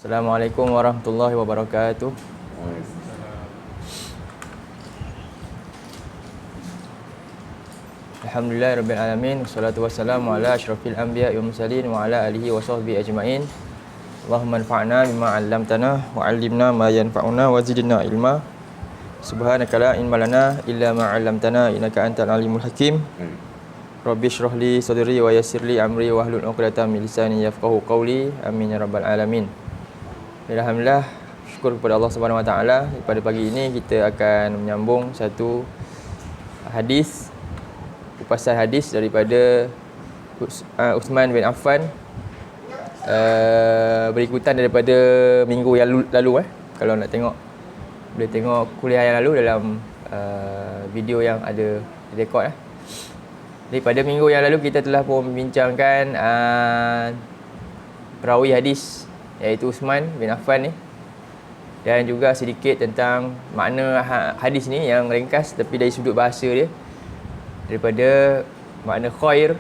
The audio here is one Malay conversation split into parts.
Assalamualaikum warahmatullahi wabarakatuh. Alhamdulillahirabbil alamin, wassalatu wassalamu ala asyrafil anbiya'i wal mursalin wa ala alihi wa sahbihi ajmain. Allahumma anfa'na bima 'allamtana wa 'allimna ma yanfa'una wa zidna ilma. Subhanaka la ilma lana illa ma 'allamtana innaka antal alimul hakim. Rabbi shrah li sadri wa yassir li amri wa hlul 'uqdatam min lisani yafqahu qawli. Amin ya rabbal alamin. Alhamdulillah, syukur kepada Allah Subhanahu Wa Taala. Pada pagi ini kita akan menyambung satu hadis, kupasan hadis daripada Uthman bin Affan, berikutan daripada minggu yang lalu. Kalau nak tengok, boleh tengok kuliah yang lalu dalam video yang ada rekod. Jadi pada minggu yang lalu kita telah pun membincangkan perawi hadis, iaitu Uthman bin Affan ni, dan juga sedikit tentang makna hadis ni yang ringkas tapi dari sudut bahasa dia, daripada makna khair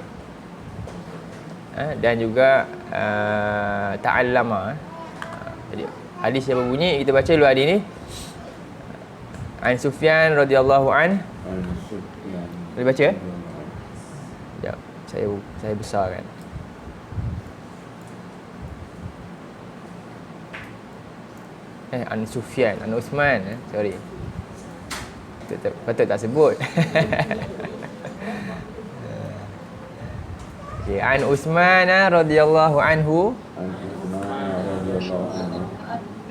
dan juga ta'allama. Jadi hadis yang berbunyi, kita baca dulu hadis ni. An Sufyan radhiyallahu an. Boleh baca? Sekejap, saya besarkan. An Sufyan, An Uthman, sorry. Patut tak sebut. Okay. An Uthman radhiyallahu anhu.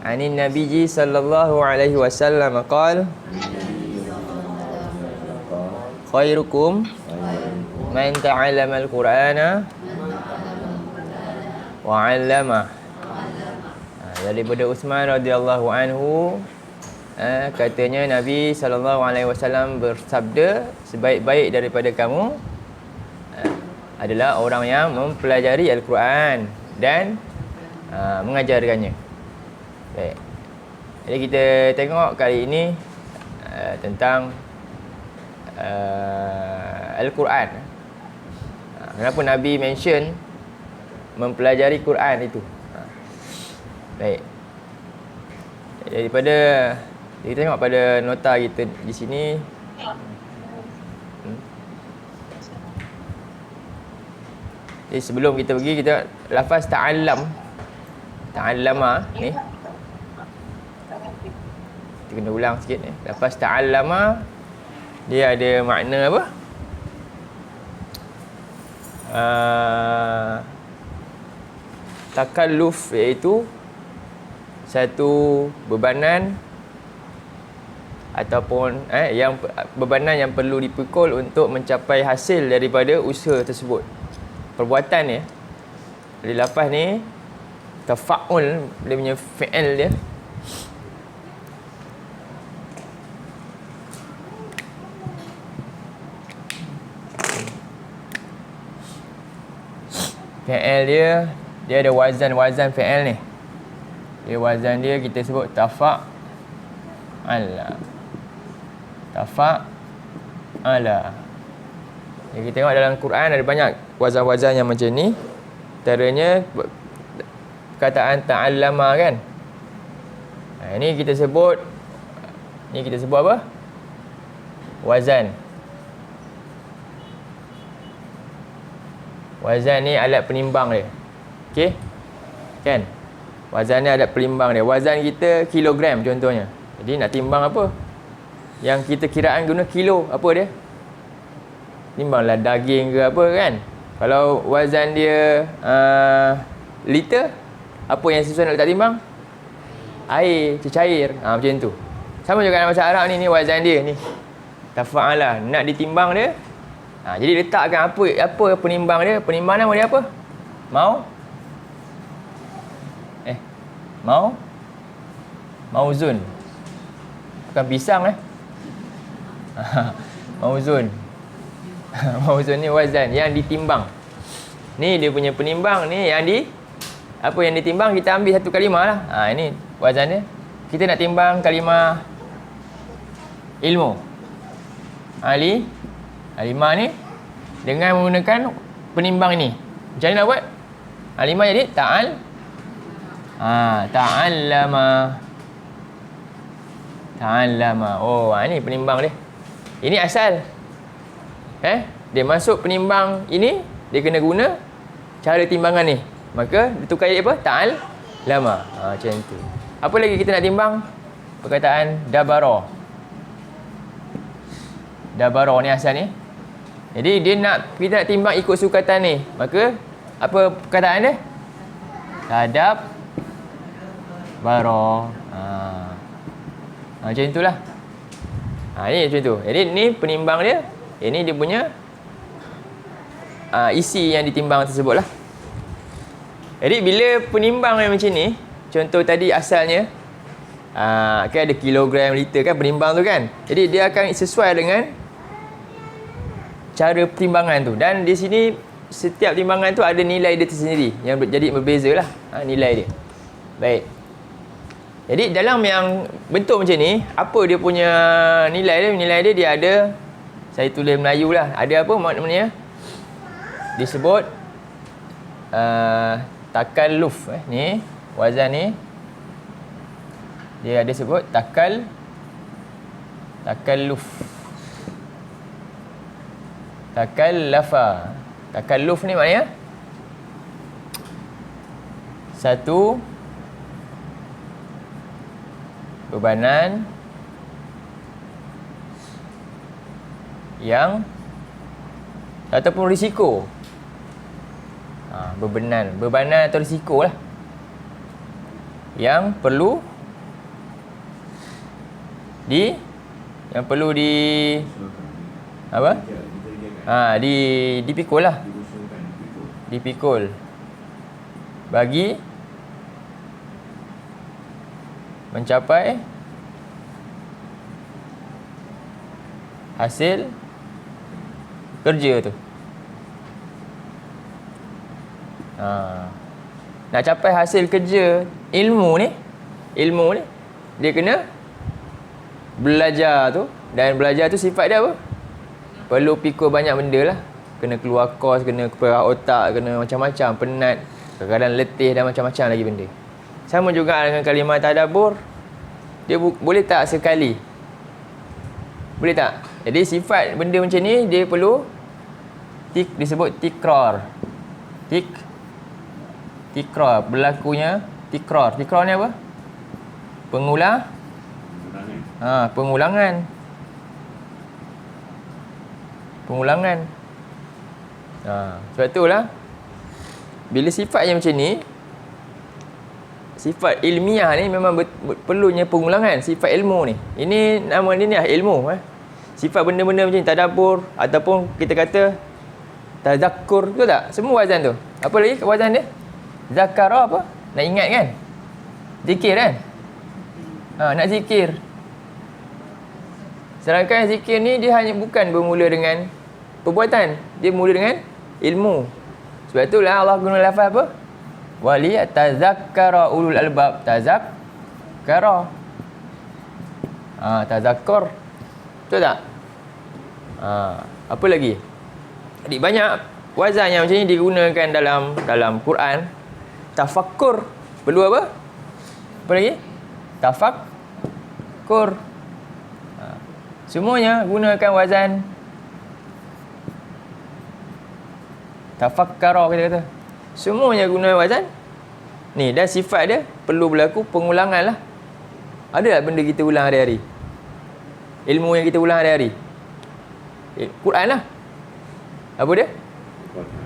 Anin Nabiyyi sallallahu alaihi wasallam qala: khairukum man ta'allama al-Qur'ana wa 'allama. Daripada Uthman radhiyallahu anhu, katanya Nabi sallallahu alaihi wasallam bersabda, sebaik-baik daripada kamu adalah orang yang mempelajari Al-Quran dan mengajarkannya. Baik. Jadi kita tengok kali ini tentang Al-Quran. Kenapa Nabi mention mempelajari Quran itu? Baik. Daripada kita tengok pada nota kita di sini. Jadi sebelum kita pergi, kita lafaz ta'allam, ta'allama ni. Kita kena ulang sikit ni. Lafaz ta'allama dia ada makna apa? Takalluf, iaitu satu bebanan ataupun yang bebanan yang perlu dipikul untuk mencapai hasil daripada usaha tersebut. Perbuatan ni, dari lafaz ni tafa'ul, dia punya fi'il dia dia ada wazan fi'il ni. Dia wazan dia kita sebut tafa'ala. Tafa'ala. Jadi kita tengok dalam Quran ada banyak wazan-wazan yang macam ni. Antaranya perkataan ta'allama kan. Ini kita sebut apa? Wazan. Wazan ni alat penimbang dia. Okey? Kan? Wazan ni alat penimbang dia. Wazan kita kilogram contohnya. Jadi nak timbang apa? Yang kita kiraan guna kilo, apa dia? Timbanglah daging ke apa kan. Kalau wazan dia liter, apa yang sesuai nak letak timbang? Air, cecair. Macam tu. Sama juga dalam bahasa Arab ni wazan dia ni. Tafa'ala, nak ditimbang dia. Jadi letakkan apa penimbang dia? Penimbang nama dia apa? Mauzun. Bukan pisang Mauzun. Mauzun ni wazan yang ditimbang. Ni dia punya penimbang ni yang apa yang ditimbang, kita ambil satu kalimah lah. Ini wazan dia. Kita nak timbang kalimah ilmu. Kalimah ni dengan menggunakan penimbang ini. Macam mana nak buat? Kalimah jadi ta'al. Ta'allama. Ta'allama. Oh, ni penimbang dia. Ini asal. Dia masuk penimbang ini, dia kena guna cara timbangan ni. Maka dia tukar jadi apa? Ta'allama. Macam tu. Apa lagi kita nak timbang? Perkataan dabara. Dabara ni asal ni. Jadi kita nak timbang ikut sukatan ni. Maka apa perkataan dia? Tadab bara. Macam itulah. Ni macam tu. Jadi ni penimbang dia. Ini dia punya isi yang ditimbang tersebut lah. Jadi bila penimbang yang macam ni, contoh tadi asalnya kan ada kilogram, liter kan penimbang tu kan. Jadi dia akan sesuai dengan cara pertimbangan tu. Dan di sini setiap timbangan tu ada nilai dia tersendiri yang jadi berbeza lah nilai dia. Baik. Jadi dalam yang bentuk macam ni, apa dia punya nilai dia? Nilai dia ada, saya tulis Melayu lah. Ada apa maknanya? Disebut takalluf. Ni wazan ni dia ada sebut takalluf. Takallafa. Takalluf ni maknanya satu bebanan yang ataupun risiko. Bebanan atau risiko lah yang perlu apa? Dipikul lah. Dipikul bagi mencapai hasil kerja tu. Nak capai hasil kerja ilmu ni dia kena belajar tu. Dan belajar tu sifat dia apa? Perlu pikul banyak benda lah. Kena keluar kos, kena keperah otak, kena macam-macam, penat, kadang-kadang letih dan macam-macam lagi benda. Sama juga dengan kalimah tadabbur. Dia boleh tak sekali? Boleh tak? Jadi sifat benda macam ni dia perlu disebut tikrar. Tikrar, berlakunya tikrar. Tikrar ni apa? Pengulangan. Sebab itulah bila sifat yang macam ni, sifat ilmiah ni memang perlunya pengulangan. Sifat ilmu ni, ini nama dia ni ilmu. Sifat benda-benda macam ni, tadabbur ataupun kita kata tazakkur, betul tak? Semua wazan tu. Apa lagi wazan dia? Zakara apa? Nak ingat kan? Zikir kan? Nak zikir. Sedangkan zikir ni dia hanya bukan bermula dengan perbuatan, dia mula dengan ilmu. Sebab itulah Allah guna lafaz apa? Wali tazakkara ulul albab. Tazakkara. Tazakkur. Betul tak? Apa lagi? Jadi banyak wazan yang macam ni digunakan dalam Quran. Tafakkur. Perlu apa? Apa lagi? Tafakkur. Semuanya gunakan wazan tafakkara, kita kata. Semuanya guna wazan ni. Dan sifat dia perlu berlaku pengulangan lah. Ada tak benda kita ulang hari-hari? Ilmu yang kita ulang hari-hari? Quran lah. Apa dia?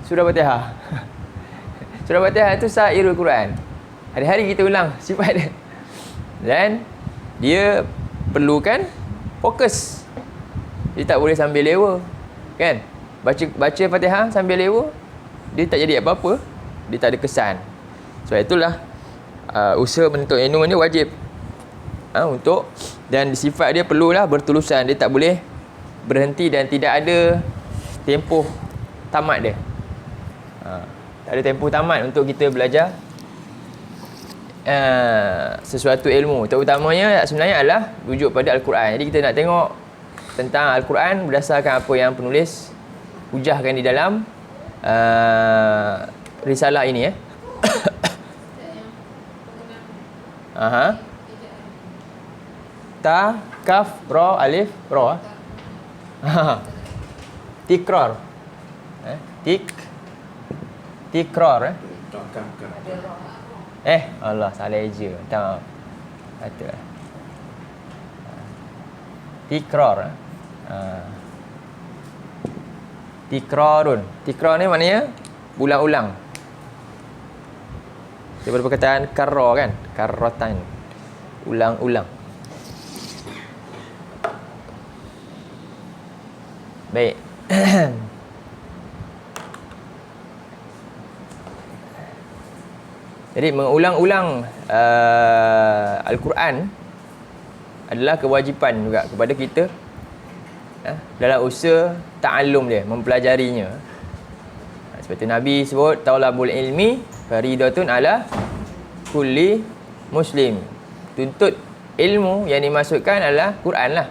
Surah Fatihah. Surah Fatihah tu sairul Quran. Hari-hari kita ulang sifat dia. Dan dia perlukan fokus. Dia tak boleh sambil lewa. Kan? Baca Fatihah sambil lewa, dia tak jadi apa-apa. Dia tak ada kesan. Sebab itulah usaha menuntut ilmu ni wajib. Untuk, dan sifat dia perlulah berterusan. Dia tak boleh berhenti dan tidak ada tempoh tamat dia. Tak ada tempoh tamat untuk kita belajar sesuatu ilmu. Terutamanya sebenarnya adalah rujuk pada Al-Quran. Jadi kita nak tengok tentang Al-Quran berdasarkan apa yang penulis hujahkan di dalam risalah ini. Aha. Ta, kaf, ra, alif, ra. Ha. Tikrar. Tikrar. Allah salah je. Tak. Betul. Tikrar. Tikrarun. Tikrar ni maknanya ulang-ulang. Daripada perkataan karra kan? Karratan. Ulang-ulang. Baik. Jadi mengulang-ulang Al-Quran adalah kewajipan juga kepada kita dalam usaha ta'allum dia, mempelajarinya. Seperti Nabi sebut, talabul ilmi faridatun ala kulli muslim. Tuntut ilmu yang dimasukkan adalah Quran lah.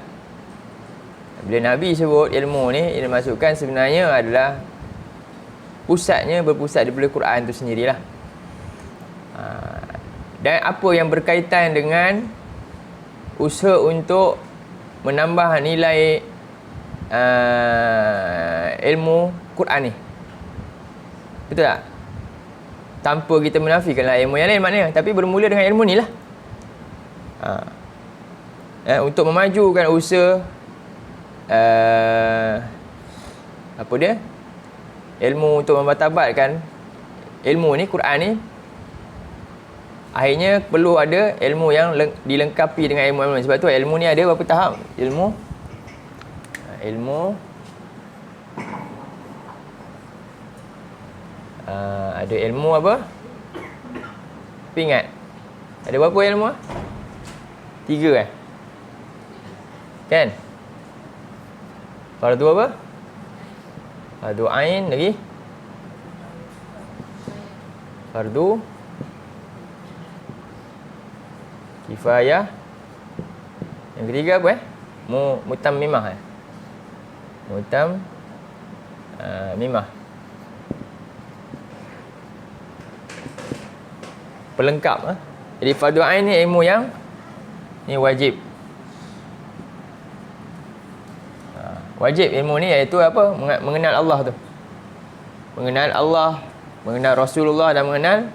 Bila Nabi sebut ilmu ni, yang dimasukkan sebenarnya adalah pusatnya berpusat daripada Quran tu sendirilah. Dan apa yang berkaitan dengan usaha untuk menambah nilai ilmu Quran ni. Betul tak? Tanpa kita menafikanlah ilmu yang lain maknanya, tapi bermula dengan ilmu ni lah. Untuk memajukan usaha apa dia? Ilmu untuk mematabatkan ilmu ni, Quran ni, akhirnya perlu ada ilmu yang dilengkapi dengan ilmu-ilmu. Sebab tu ilmu ni ada berapa tahap? Ilmu ada ilmu apa? Ingat? Ada berapa ilmu? 3 kan? Kan? Fardu apa? Fardu ain lagi? Fardu kifayah. Yang ketiga apa mutammimah. Mimah. Pelengkap. Jadi fardu ain ni ilmu yang ni wajib. Wajib ilmu ni iaitu apa? Mengenal Allah tu. Mengenal Allah, mengenal Rasulullah dan mengenal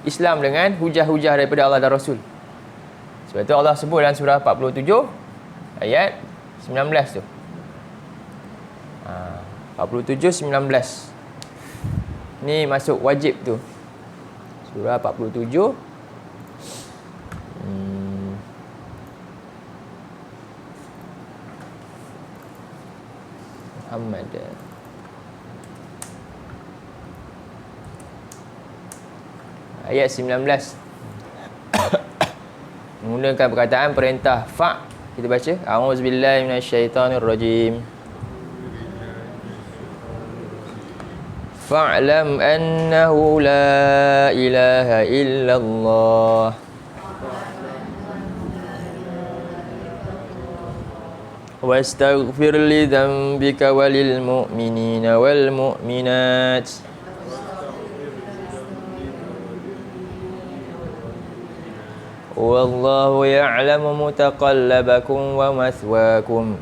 Islam dengan hujah-hujah daripada Allah dan Rasul. Sebab tu Allah sebut dalam surah 47 ayat 19 tu. 47 19. Ni masuk wajib tu. Surah 47 Muhammad. Ayat 19. Menggunakan perkataan perintah fa'. Kita baca, a'udzubillahi minasyaitonirrajim. Fa'lam annahu la ilaha illallah. Wastaghfir li dhanbika walil mu'minina wal mu'minat. Wallahu ya'lamu mutaqallabakum wa mathwaakum.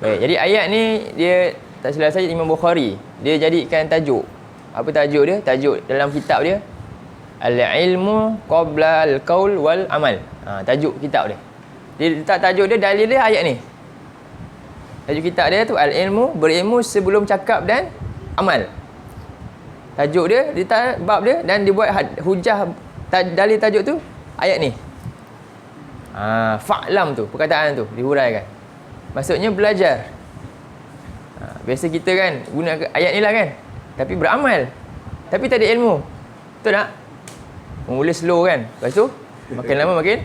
Baik, jadi ayat ni dia tak silap saya Imam Bukhari dia jadikan tajuk. Apa tajuk dia? Tajuk dalam kitab dia Al-ilmu qabla al-qaul wal amal. Tajuk kitab dia. Dia letak tajuk dia, dalil dia ayat ni. Tajuk kitab dia tu Al-ilmu, berilmu sebelum cakap dan amal. Tajuk dia, dia bab dia dan dia buat hujah dalil tajuk tu ayat ni. Fa'lam tu, perkataan tu dihuraikan. Maksudnya belajar. Biasa kita kan guna ayat ni lah kan. Tapi beramal. Tapi tak ada ilmu. Betul tak? Mula slow kan. Lepas tu makin lama makin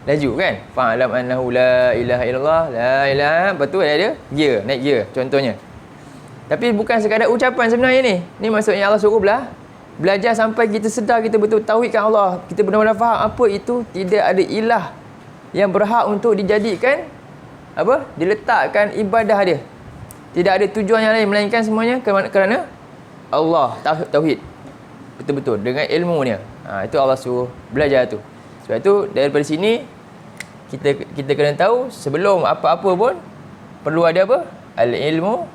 laju kan. Fa'lam annahu la ilaha illallah, la ilaha. Lepas tu ada gear, naik gear contohnya. Tapi bukan sekadar ucapan sebenarnya ni. Ni maksudnya Allah suruh belajar sampai kita sedar, kita betul tauhidkan Allah. Kita benar-benar faham apa itu tidak ada ilah yang berhak untuk dijadikan apa? Diletakkan ibadah dia. Tidak ada tujuan yang lain melainkan semuanya kerana Allah, tauhid. Betul-betul dengan ilmunya. Itu Allah suruh belajar tu. Sebab itu daripada sini kita kena tahu sebelum apa-apa pun perlu ada apa? Al-ilmu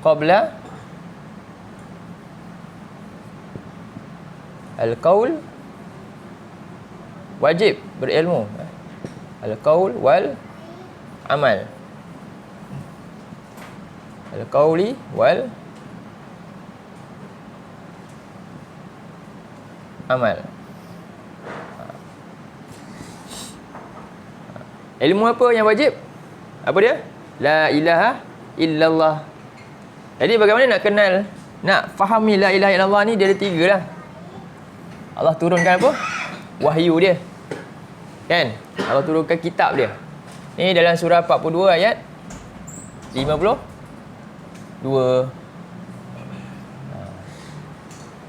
qabla al-qaul. Wajib berilmu. Al-qaul wal amal. Al-qauli wal amal. Ilmu apa yang wajib? Apa dia? La ilaha illallah. Jadi bagaimana nak kenal, nak fahami la ilaha illallah ni, dia ada 3 lah. Allah turunkan apa? Wahyu dia. Kan? Allah turunkan kitab dia. Ni dalam surah 42 ayat 52.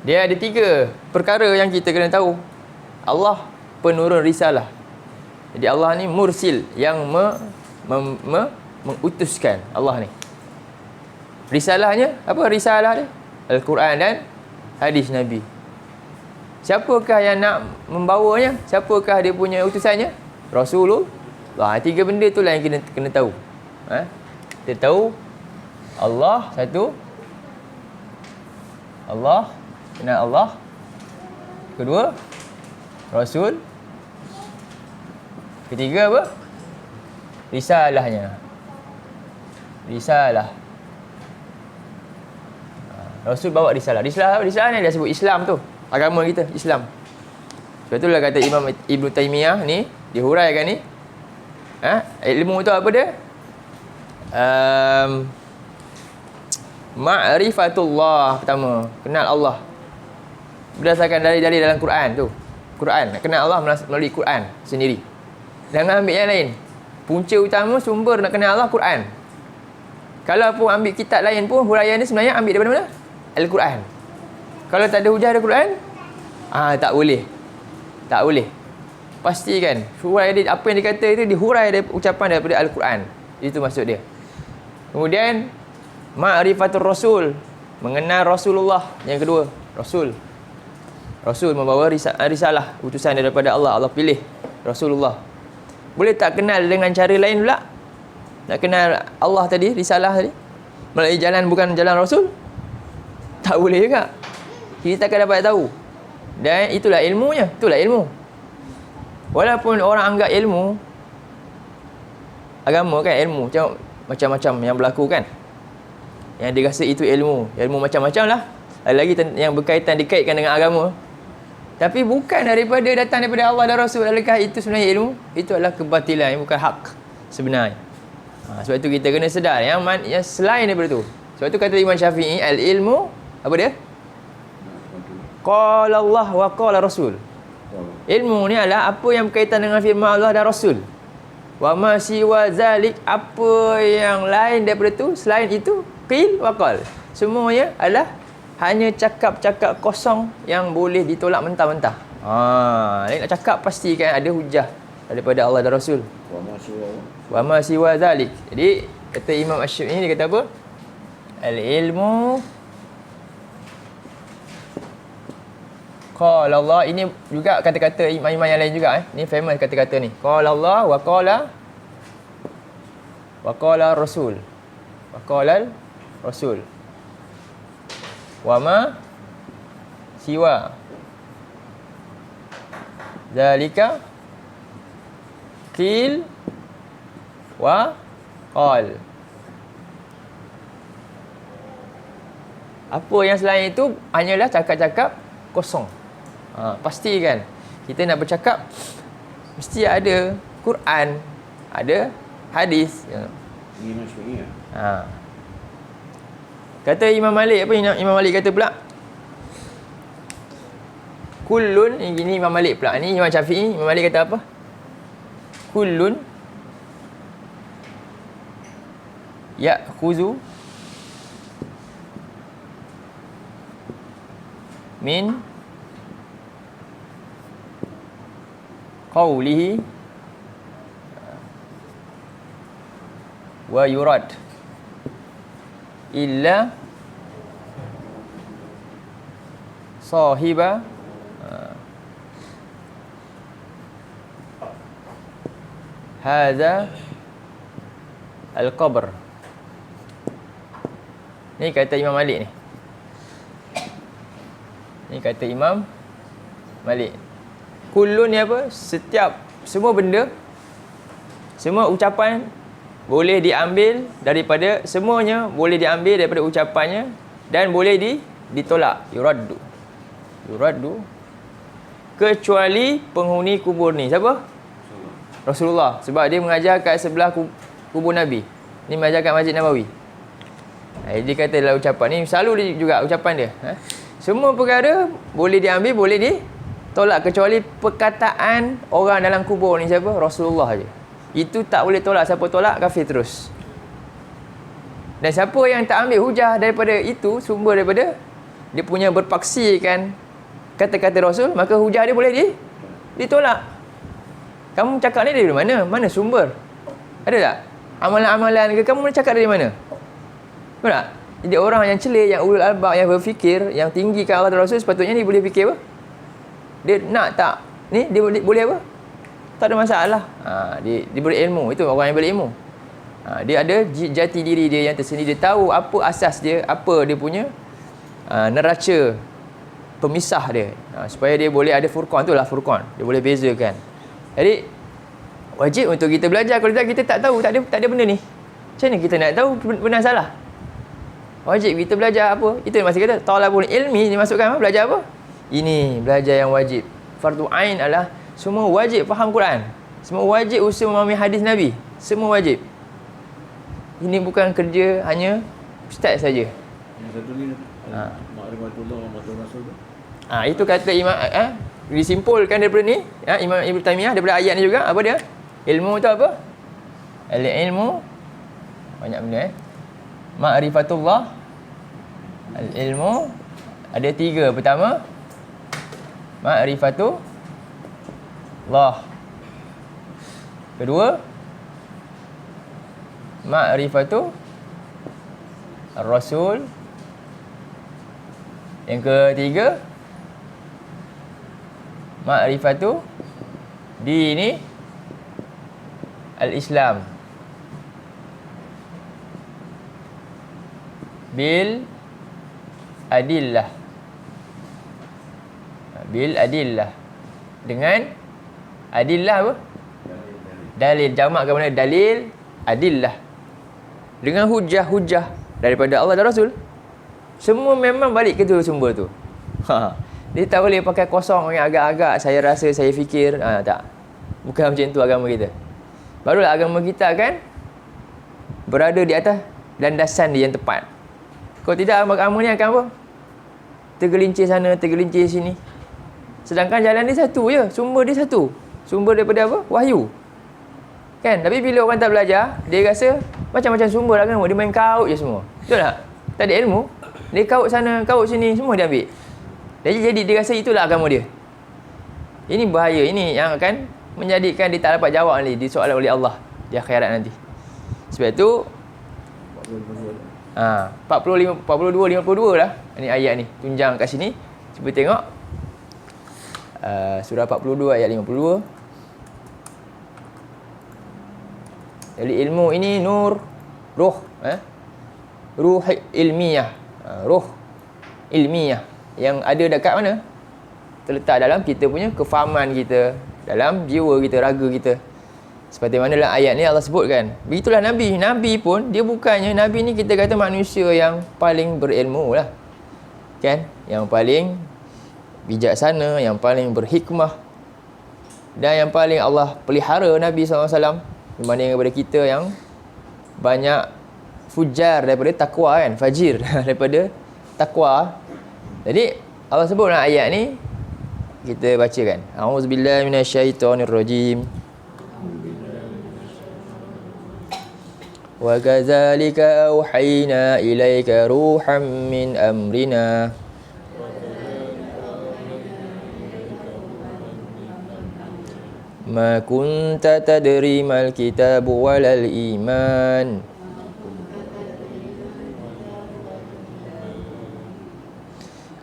Dia ada 3 perkara yang kita kena tahu. Allah penurun risalah. Jadi Allah ni mursil, yang mengutuskan. Allah ni. Risalahnya, apa risalah dia? Al-Quran dan hadis Nabi. Siapakah yang nak membawanya? Siapakah dia punya utusannya? Rasulullah. 3 benda tu lah yang kita kena tahu. Kita tahu Allah satu. Allah. Kenal Allah. Kedua, Rasul. Ketiga apa? Risalahnya. Risalah. Rasul bawa risalah. Risalah ni dia sebut Islam tu. Agama kita, Islam. Sebab itulah kata Imam Ibn Taymiyah ni, dihuraikan ni. Ilmu tu apa dia? Ma'rifatullah pertama. Kenal Allah. Berdasarkan dari dalam Quran tu. Quran. Nak kenal Allah melalui Quran sendiri. Jangan ambil yang lain. Punca utama sumber nak kenal Allah, Quran. Kalau pun ambil kitab lain pun, huraian ni sebenarnya ambil daripada mana? Al-Quran. Kalau tak ada hujah dari Quran, tak boleh. Tak boleh. Pastikan hurai dia, apa yang dikata itu dihurai dari ucapan daripada Al-Quran. Itu maksud dia. Kemudian ma'rifatul Rasul, mengenal Rasulullah. Yang kedua, Rasul. Rasul membawa risalah, utusan daripada Allah. Allah pilih Rasulullah. Boleh tak kenal dengan cara lain pula? Nak kenal Allah tadi, risalah tadi, melalui jalan bukan jalan Rasul? Tak boleh juga. Kita akan dapat tahu. Dan itulah ilmunya. Itulah ilmu. Walaupun orang anggap ilmu, agama kan ilmu, tengok macam-macam yang berlaku kan. Yang dia rasa itu ilmu. Ilmu macam-macam lah. Lagi yang berkaitan, dikaitkan dengan agama. Tapi bukan datang daripada Allah dan Rasul. Adakah itu sebenarnya ilmu? Itu adalah kebatilan, bukan hak sebenarnya. Sebab itu kita kena sedar yang selain daripada tu. Sebab itu kata Imam Syafi'i, al-ilmu, apa dia? Qala Allah wa qala Rasul. Ilmu ni adalah apa yang berkaitan dengan firman Allah dan Rasul. Wa ma siwa zalik, apa yang lain daripada tu, selain itu, qil wa qal. Semuanya adalah hanya cakap-cakap kosong yang boleh ditolak mentah-mentah. Nak cakap pastikan ada hujah daripada Allah dan Rasul. Wa ma siwa zalik. Jadi kata Imam Asy-Syafi'i, dia kata apa? Al-ilmu qala Allah. Ini juga kata-kata imam-imam yang lain juga. Ini famous kata-kata ni. Qala Allah wa qala Rasul. Wa qala Rasul. Wa ma siwa zalika qil wa qal. Apa yang selain itu hanyalah cakap-cakap kosong. Pastikan kita nak bercakap mesti ada Quran, ada hadis. Kata Imam Malik, apa Imam Malik kata pula? Kullun, ini Imam Malik pula. Ni Imam Syafi'i, Imam Malik kata apa? Kullun ya'khuzu min qawlihi wa yurad illa sahiba hadza al-qabr. Ni kata Imam Malik ni. Ni kata Imam Malik. Kullun ni apa? Setiap, semua benda, semua ucapan boleh diambil daripada, semuanya boleh diambil daripada ucapannya dan boleh ditolak. Yuraddu. Kecuali penghuni kubur ni. Siapa? Rasulullah. Sebab dia mengajar kat sebelah kubur Nabi. Ni mengajar kat Masjid Nabawi. Dia kata dalam ucapan ni, selalu juga ucapan dia. Semua perkara boleh diambil, boleh ditolak. Kecuali perkataan orang dalam kubur ni. Siapa? Rasulullah je. Itu tak boleh tolak. Siapa tolak, kafir terus. Dan siapa yang tak ambil hujah daripada itu, sumber daripada dia punya berpaksikan kata-kata Rasul, maka hujah dia boleh ditolak. Kamu cakap ni dari mana? Mana sumber? Ada tak? Amalan-amalan ke kamu cakap dari mana? Betul tak? Jadi orang yang celik, yang ulul albab, yang berfikir, yang tinggikan Allah dan Rasul, sepatutnya dia boleh fikir apa? Dia nak tak? Ni dia boleh apa? Tak ada masalah. Dia berilmu. Itu orang yang berilmu. Dia ada jati diri dia yang tersendiri. Dia tahu apa asas dia, apa dia punya neraca pemisah dia. Supaya dia boleh ada furqan. Itulah furqan. Dia boleh bezakan. Jadi wajib untuk kita belajar. Kalau kita tak tahu, tak ada benda ni, macam mana kita nak tahu benar salah? Wajib kita belajar apa? Itu yang masih kata talabul ilmi ni, masukkan apa? Belajar apa? Ini belajar yang wajib. Fardu ain adalah semua wajib faham Quran. Semua wajib usaha memahami hadis Nabi. Semua wajib. Ini bukan kerja hanya ustaz saja. Yang satu ni ma'rifatullah wa ma'rifatul rasul tu. Itu kata Imam disimpulkan daripada ni, Imam Ibn Taymiyah, daripada ayat ni juga. Apa dia? Ilmu tu apa? Al-ilmu, banyak benda ma'rifatullah. Al-ilmu ada 3. Pertama, ma'rifatullah. Kedua, ma'rifatu Rasul. Yang ketiga, ma'rifatu dini al-Islam bil adillah. Bil adillah, dengan adillah apa? Dalil. Jamak ke mana? Dalil, adillah. Dengan hujah-hujah daripada Allah dan Rasul. Semua memang balik ke tu sumber tu. Dia tak boleh pakai kosong yang agak-agak saya rasa, saya fikir. Tak. Bukan macam tu agama kita. Barulah agama kita akan berada di atas landasan dia yang tepat. Kalau tidak, agama ni akan apa? Tergelincir sana, tergelincir sini. Sedangkan jalan dia satu je. Sumber dia satu. Sumber daripada apa? Wahyu. Kan? Tapi bila orang tak belajar, dia rasa macam-macam sumber agama. Dia main kaut je semua. Betul tak? Tak ada ilmu. Dia kaut sana, kaut sini, semua dia ambil. Jadi dia rasa itulah agama dia. Ini bahaya. Ini yang akan menjadikan dia tak dapat jawab ni, disoalan oleh Allah di akhirat nanti. Sebab itu 42, 52 lah. Ini ayat ni. Tunjang kat sini. Cuba tengok. Surah 42 ayat 52. Jadi ilmu ini nur, ruh. Ruh ilmiah. Ruh ilmiah. Yang ada dekat mana? Terletak dalam kita punya kefahaman kita, dalam jiwa kita, raga kita. Seperti mana dalam ayat ni Allah sebutkan. Begitulah Nabi. Nabi pun, dia bukannya, Nabi ni kita kata manusia yang paling berilmu lah. Kan? Yang paling bijaksana, yang paling berhikmah. Dan yang paling Allah pelihara Nabi SAW. Berbanding daripada kita yang banyak fujar daripada takwa kan. Fajir daripada takwa. Jadi Allah sebut dalam ayat ni, kita bacakan. A'udzubillahi minasyaitonirrajim. Wa kadzalika auhayna ilaika ruham min amrina. Ma kunta tadri mal kitabu walal iman.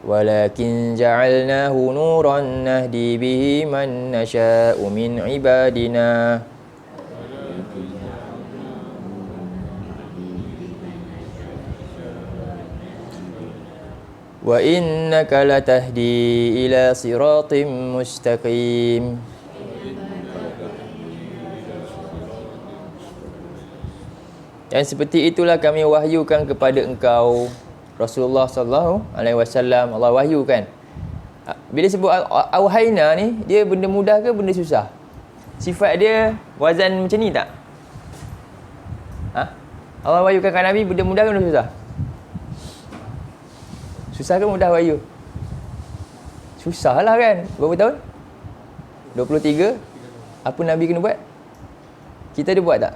walakin ja'alnahu nuran nahdi bihi man nasha'u min ibadina. Wa innaka latahdi ila siratim mustaqim. Dan seperti itulah kami wahyukan kepada engkau Rasulullah sallallahu alaihi wasallam. Allah wahyukan. Bila sebut auhayna ni, dia benda mudah ke benda susah? Sifat dia wazan macam ni tak? Allah wahyukan kat Nabi benda mudah ke benda susah? Susah ke mudah wahyu? Susah lah kan. Berapa tahun? 23. Apa Nabi kena buat? Kita ada buat tak?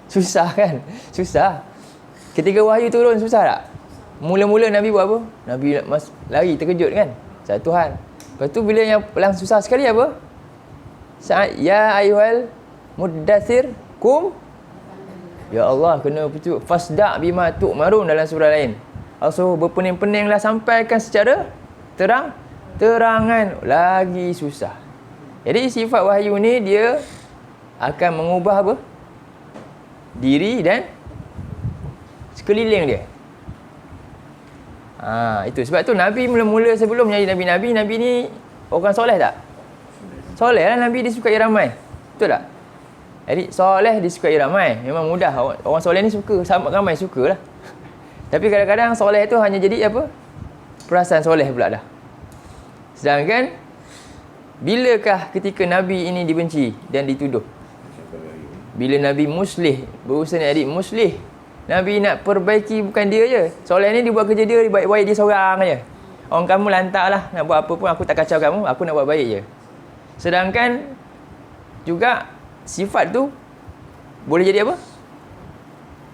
Susah kan? Susah. Ketika wahyu turun, susah tak? Mula-mula Nabi buat apa? Nabi lari terkejut kan? Satu hal. Lepas tu bila yang paling susah sekali apa? Ya ayyuhal muddathir kum. Ya Allah, kena betul. Fasda' bima tu'marun dalam surah lain. Also, berpening-peninglah, sampaikan secara terangan. Lagi susah. Jadi, sifat wahyu ni, dia akan mengubah apa? Diri dan sekeliling dia. Itu. Sebab tu, Nabi mula-mula sebelum menjadi Nabi-Nabi, Nabi ni orang soleh tak? Soleh lah Nabi, disukai ramai. Betul tak? Jadi soleh disukai ramai. Memang mudah. Orang soleh ni suka. Sama ramai suka lah. Tapi kadang-kadang soleh tu hanya jadi apa? Perasaan soleh pula dah. Sedangkan bilakah ketika Nabi ini dibenci dan dituduh? Bila Nabi muslih, berusaha nak jadi muslih, Nabi nak perbaiki bukan dia je. Soleh ni dia buat kerja dia baik-baik dia seorang je. Orang kamu lantak lah. Nak buat apa pun aku tak kacau kamu. Aku nak buat baik je. Sedangkan juga sifat tu boleh jadi apa?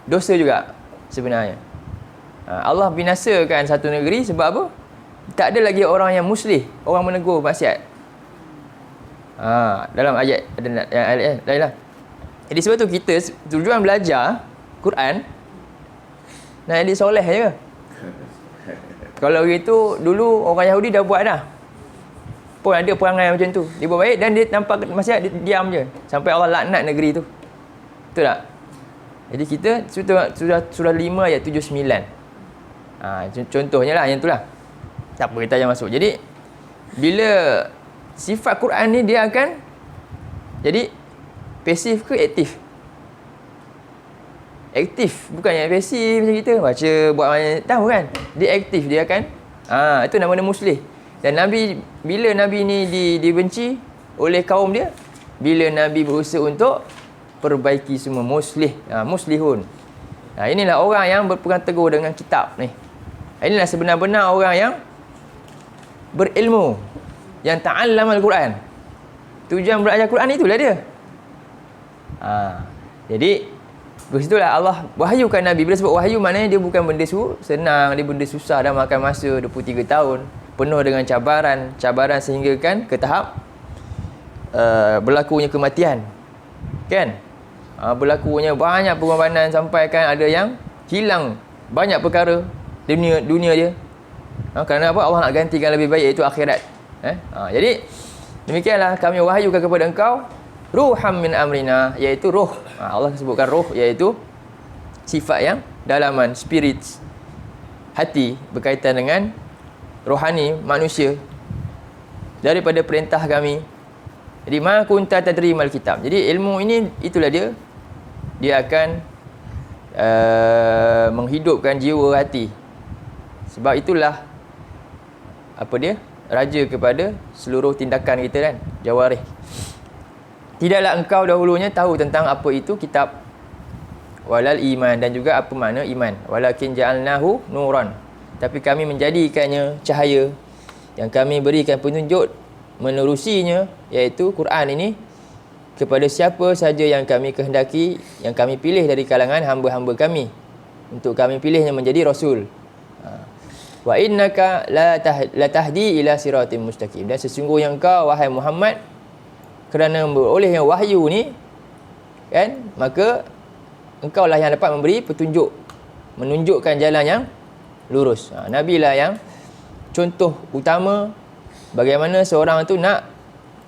Dosa juga sebenarnya. Allah binasakan satu negeri sebab apa? Tak ada lagi orang yang muslih, orang menegur maksiat. Dalam ayat ada lain lah. Jadi sebab tu kita tujuan belajar Quran nak jadi soleh je. Kalau gitu dulu orang Yahudi dah buat dah. Pun ada perangai macam tu. Dia buat baik dan dia nampak maksiat, dia diam je. Sampai Allah laknat negeri tu. Betul tak? Jadi kita surah 5 ayat 79. Contohnya lah yang tu lah. Tak apa, kita jangan masuk. Jadi, bila sifat Quran ni dia akan jadi pasif ke aktif? Aktif. Bukannya pasif macam kita. Baca, buat macam tahu kan? Dia aktif. Dia akan, itu nama dia muslih. Dan Nabi, bila Nabi ni dibenci oleh kaum dia, bila Nabi berusaha untuk perbaiki semua muslih, muslihun. Inilah orang yang berpegang teguh dengan kitab ni. Inilah sebenar-benar orang yang berilmu, yang ta'allam al-Quran. Tujuan belajar Quran itulah dia. Jadi begitulah Allah wahyukan Nabi. Bila sebut wahyu maknanya dia bukan benda senang, dia benda susah, dah makan masa 23 tahun. Penuh dengan cabaran sehingga kan ke tahap berlakunya kematian. Kan? Berlakunya banyak pengorbanan sampai kan ada yang hilang banyak perkara dunia dia. Kerana apa? Allah nak gantikan lebih baik, iaitu akhirat. Jadi demikianlah kami wahyukan kepada engkau ruham min amrina, iaitu roh. Allah sebutkan roh iaitu sifat yang dalaman, spirit, hati, berkaitan dengan rohani manusia daripada perintah kami. Jadi ma kunta tadrimal kitab. Jadi ilmu ini itulah dia akan menghidupkan jiwa hati. Sebab itulah apa dia? Raja kepada seluruh tindakan kita kan, jawarih. Tidaklah engkau dahulunya tahu tentang apa itu kitab walal iman, dan juga apa makna iman. Walakin ja'alnahu nuran. Tapi kami menjadikannya cahaya, yang kami berikan petunjuk menerusinya, iaitu Quran ini, kepada siapa saja yang kami kehendaki, yang kami pilih dari kalangan hamba-hamba kami, untuk kami pilihnya menjadi Rasul. Wa innaka la tahdi ila siratim mustaqim. Dan sesungguhnya engkau, wahai Muhammad, kerana olehnya wahyu ni, kan, maka engkau lah yang dapat memberi petunjuk, menunjukkan jalan yang lurus. Nabi lah yang contoh utama bagaimana seorang tu nak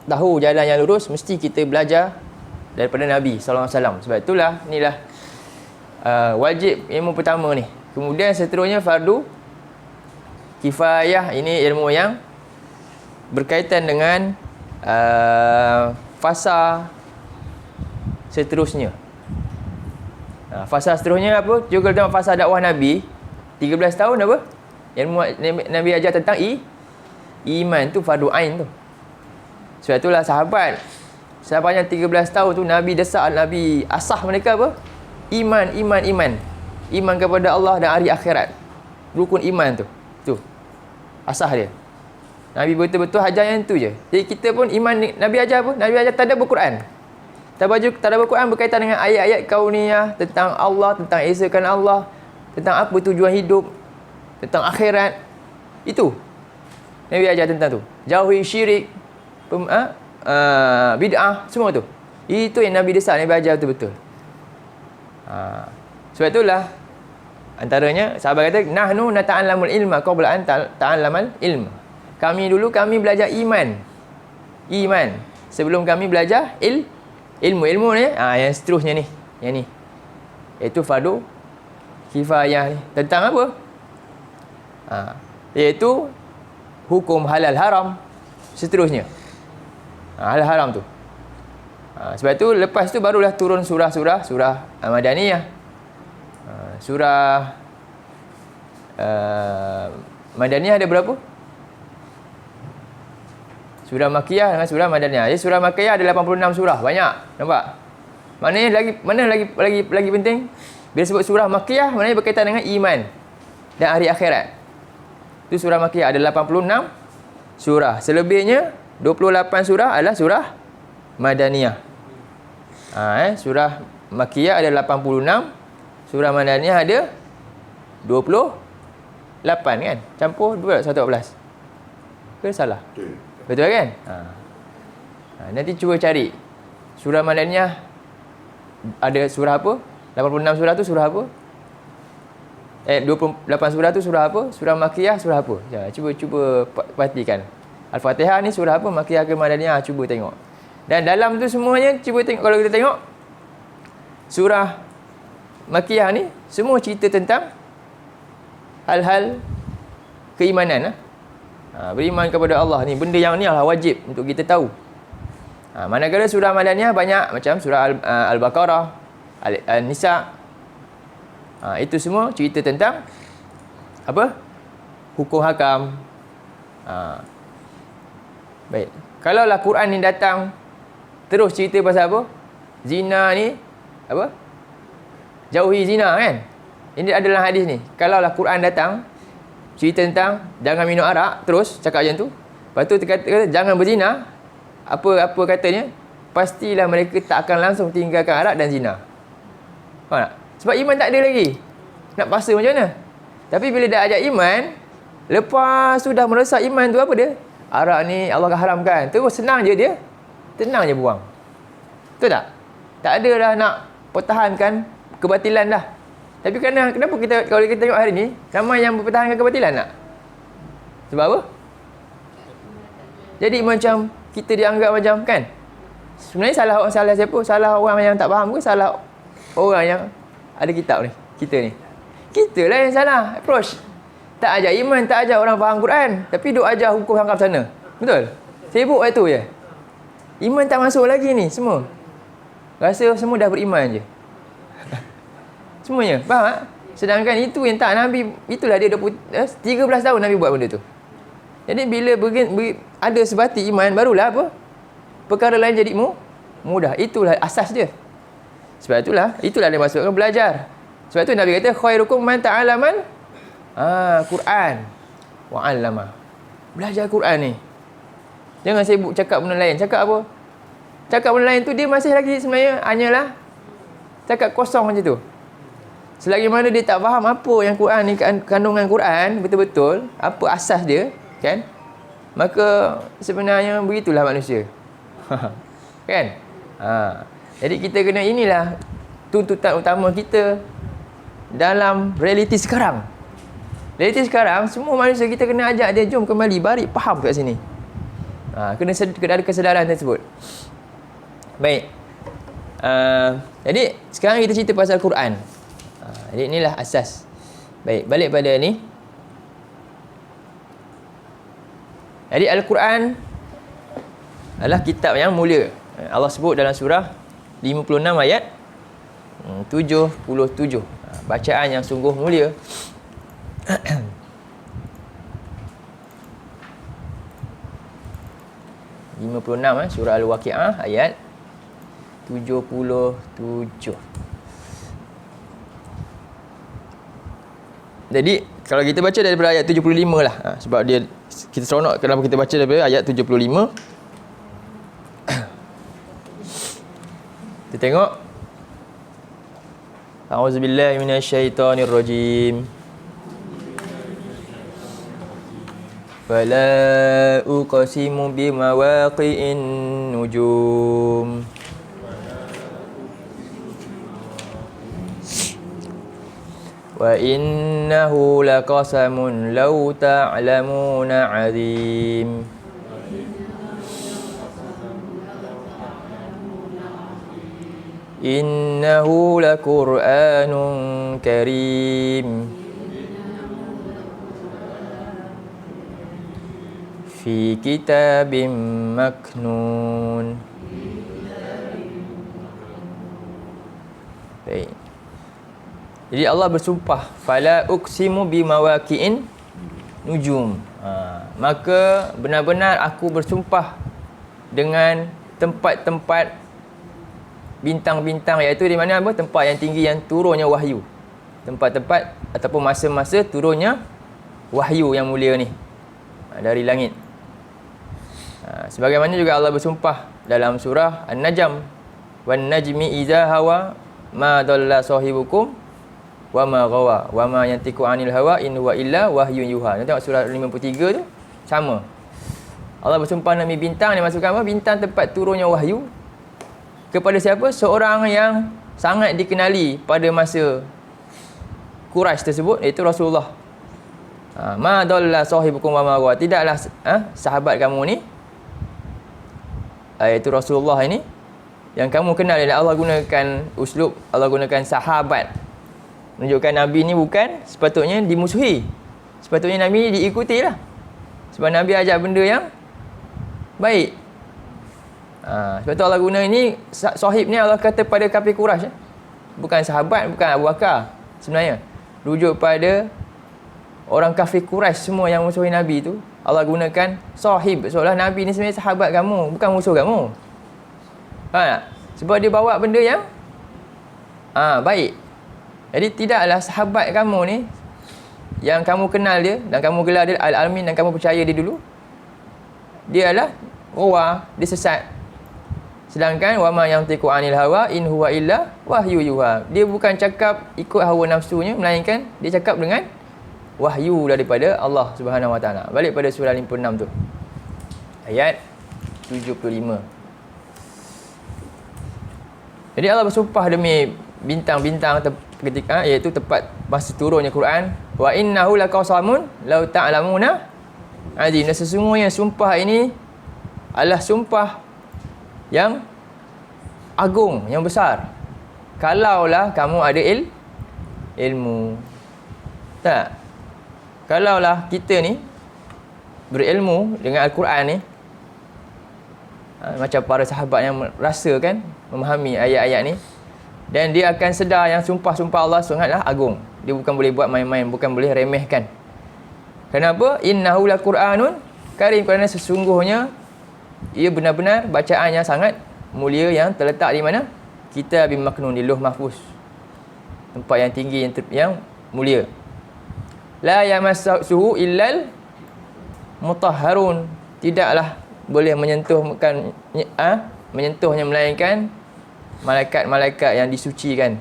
tahu jalan yang lurus, mesti kita belajar daripada Nabi SAW. Sebab itulah, inilah wajib ilmu pertama ni. Kemudian seterusnya fardu kifayah, ini ilmu yang berkaitan dengan fasa seterusnya. Fasa seterusnya apa? Juga dalam fasa dakwah Nabi 13 tahun apa? Ilmu Nabi ajar tentang iman tu fardu ain tu. Sebab itulah sahabat sepanjang 13 tahun tu Nabi desak, Nabi asah mereka apa? Iman. Iman kepada Allah dan hari akhirat. Rukun iman tu. Tu. Asah dia. Nabi betul-betul ajar yang tu je. Jadi kita pun iman Nabi ajar apa? Nabi ajar tadabbur Quran. Tadabbur Quran berkaitan dengan ayat-ayat kauniyah tentang Allah, tentang esakan Allah, tentang apa tujuan hidup, tentang akhirat. Itu Nabi ajar tentang tu. Jauhi syirik, bid'ah, semua tu. Itu yang Nabi desak, Nabi ajar betul-betul. Sebab itulah antaranya sahabat kata nahnu nata'allamul ilma qabla an ta'allamal ilma. Kami belajar iman sebelum kami belajar ilmu ni. Yang seterusnya ni, yang ni, iaitu fardu kifayah ni. Tentang apa? Iaitu hukum halal haram seterusnya. Halal haram tu. Sebab tu lepas tu barulah turun surah Madaniyah. Surah Madaniyah ada berapa? Surah Makkiyah dengan surah Madaniyah. Jadi surah Makkiyah ada 86 surah, banyak. Nampak? Mana lagi penting? Bila sebut surah Makkiyah, maknanya berkaitan dengan iman dan hari akhirat. Itu surah Makkiyah ada 86 surah. Selebihnya 28 surah adalah surah Madaniyah. Surah Makkiyah ada 86, surah Madaniyah ada 28 kan? Campur 114. Ke salah? Betul kan? Nanti cuba cari surah Madaniyah ada surah apa? 86 surah tu surah apa? 28 surah tu surah apa? Surah Makkiyah surah apa? Cuba perhatikan. Al-Fatihah ni surah apa? Makkiyah ke Madaniyah? Cuba tengok. Dan dalam tu semuanya cuba tengok, kalau kita tengok surah Makkiyah ni semua cerita tentang hal-hal keimanan. Beriman kepada Allah ni, benda yang ni adalah wajib untuk kita tahu. Manakala surah Madaniyah banyak macam surah Al-Baqarah, Al-Nisa. Itu semua cerita tentang apa? Hukum hakam. Baik. Kalaulah Quran ni datang terus cerita pasal apa? Zina ni apa? Jauhi zina kan? Ini adalah hadis ni. Kalaulah Quran datang cerita tentang jangan minum arak, terus cakap macam tu. Lepas tu kata jangan berzina. Apa katanya? Pastilah mereka tak akan langsung tinggalkan arak dan zina. Faham tak? Sebab iman tak ada lagi. Nak paksa macam mana? Tapi bila dah ajak iman, lepas sudah merosak iman tu apa dia? Arak ni Allah haramkan. Terus senang je dia. Tenang je buang. Betul tak? Tak ada dah nak pertahankan kebatilan dah. Tapi kenapa kalau kita tengok hari ni, ramai yang mempertahankan kebatilan tak? Sebab apa? Jadi macam kita dianggap macam kan? Sebenarnya salah siapa? Salah orang yang tak faham ke? Salah orang yang ada kitab ni? Kita ni. Kita lah yang salah approach. Tak ajar iman, tak ajar orang faham Quran. Tapi duk ajar hukum hakam sana. Betul? Sibuk itu je. Iman tak masuk lagi ni semua. Rasa semua dah beriman je. Semuanya. Faham tak? Sedangkan itu yang tak Nabi, itulah dia 13 tahun Nabi buat benda tu. Jadi bila ada sebati iman, barulah apa? Perkara lain jadi mudah. Itulah asas dia. Sebab itulah dia masukkan belajar. Sebab tu Nabi kata khairukum man ta'alaman Quran wa 'allama. Belajar Quran ni. Jangan sibuk cakap benda lain. Cakap apa? Cakap benda lain tu dia masih lagi sebenarnya hanyalah cakap kosong macam tu. Selagi mana dia tak faham apa yang Quran ni, kandungan Quran betul-betul, apa asas dia, kan? Maka sebenarnya begitulah manusia. Kan? Jadi kita kena, inilah tuntutan utama kita dalam realiti sekarang. Realiti sekarang, semua manusia kita kena ajak dia, jom kembali, balik, faham kat sini. Kena ada kesedaran tersebut. Baik. Jadi, sekarang kita cerita pasal Quran. Jadi, inilah asas. Baik, balik pada ni. Jadi, Al-Quran adalah kitab yang mulia. Allah sebut dalam surah 56 ayat 77. Bacaan yang sungguh mulia. 56 surah Al-Waqi'ah ayat 77. Jadi kalau kita baca daripada ayat 75 lah, sebab dia kita seronok kenapa kita baca daripada ayat 75. Kita tengok. A'udzubillahi minasyaitonirrajim. Fala uqsimu bimawaqi'in nujum. Wa innahu laqasamun law ta'lamuna 'azim. Innahu laqur'anun karim. Fi kitabim maknun. Baik. Jadi Allah bersumpah, fala uqsimu bimawaqi'in nujum. Maka benar-benar aku bersumpah dengan tempat-tempat bintang-bintang, iaitu di mana apa? Tempat yang tinggi yang turunnya wahyu. Tempat-tempat ataupun masa-masa turunnya wahyu yang mulia ni dari langit. Sebagaimana juga Allah bersumpah dalam surah An-Najm, wan najmi idza hawa ma dhalla sahibukum wa ma ghawa wa ma yantiqu anil hawa in huwa illa wahyun yuha. Tengok surah 53 tu sama. Allah bersumpah demi bintang, dia masukkan apa? Bintang tempat turunnya wahyu. Kepada siapa? Seorang yang sangat dikenali pada masa Quraisy tersebut, iaitu Rasulullah. Ma dhalla sahibukum wa ma ghawa. Tidaklah sahabat kamu ni, iaitu Rasulullah ini, yang kamu kenal. Allah gunakan uslub, Allah gunakan sahabat, menunjukkan Nabi ni bukan sepatutnya dimusuhi. Sepatutnya Nabi ni diikuti lah, sebab Nabi ajak benda yang baik. Sebab tu Allah guna ini, sahib ni Allah kata pada kafir Quraisy, bukan sahabat, bukan Abu Bakar. Sebenarnya rujuk pada orang kafir Quraisy semua yang musuhi Nabi tu, Allah gunakan sahib, seolah Nabi ni sebenarnya sahabat kamu, bukan musuh kamu. Faham tak? Sebab dia bawa benda yang baik. Jadi tidaklah sahabat kamu ni yang kamu kenal dia dan kamu gelar dia Al-Amin dan kamu percaya dia dulu, dia adalah dia sesat. Sedangkan wa ma yantiqu anil hawa in huwa illa wahyu yuha. Dia bukan cakap ikut hawa nafsunya, melainkan dia cakap dengan wahyu daripada Allah Subhanahu Wa Taala. Balik pada surah 56 tu. Ayat 75. Jadi Allah bersumpah demi bintang-bintang ketika, iaitu tepat masa turunnya Quran. Wa innahu laqasamun law ta'lamuna azim. Dan sesungguhnya sumpah ini adalah sumpah yang agung, yang besar. Kalaulah kamu ada ilmu. Tak? Kalaulah kita ni berilmu dengan Al-Quran ni, macam para sahabat yang rasakan, memahami ayat-ayat ni, dan dia akan sedar yang sumpah-sumpah Allah sangatlah agung. Dia bukan boleh buat main-main, bukan boleh remehkan. Kenapa? Innahu laqur'anun karim. Kerana sesungguhnya ia benar-benar bacaan yang sangat mulia, yang terletak di mana? Kitabim maknun, di Lauh Mahfuz, tempat yang tinggi, yang mulia. La yamassuhu illal mutahharun. Tidaklah boleh menyentuhnya melainkan malaikat-malaikat yang disucikan.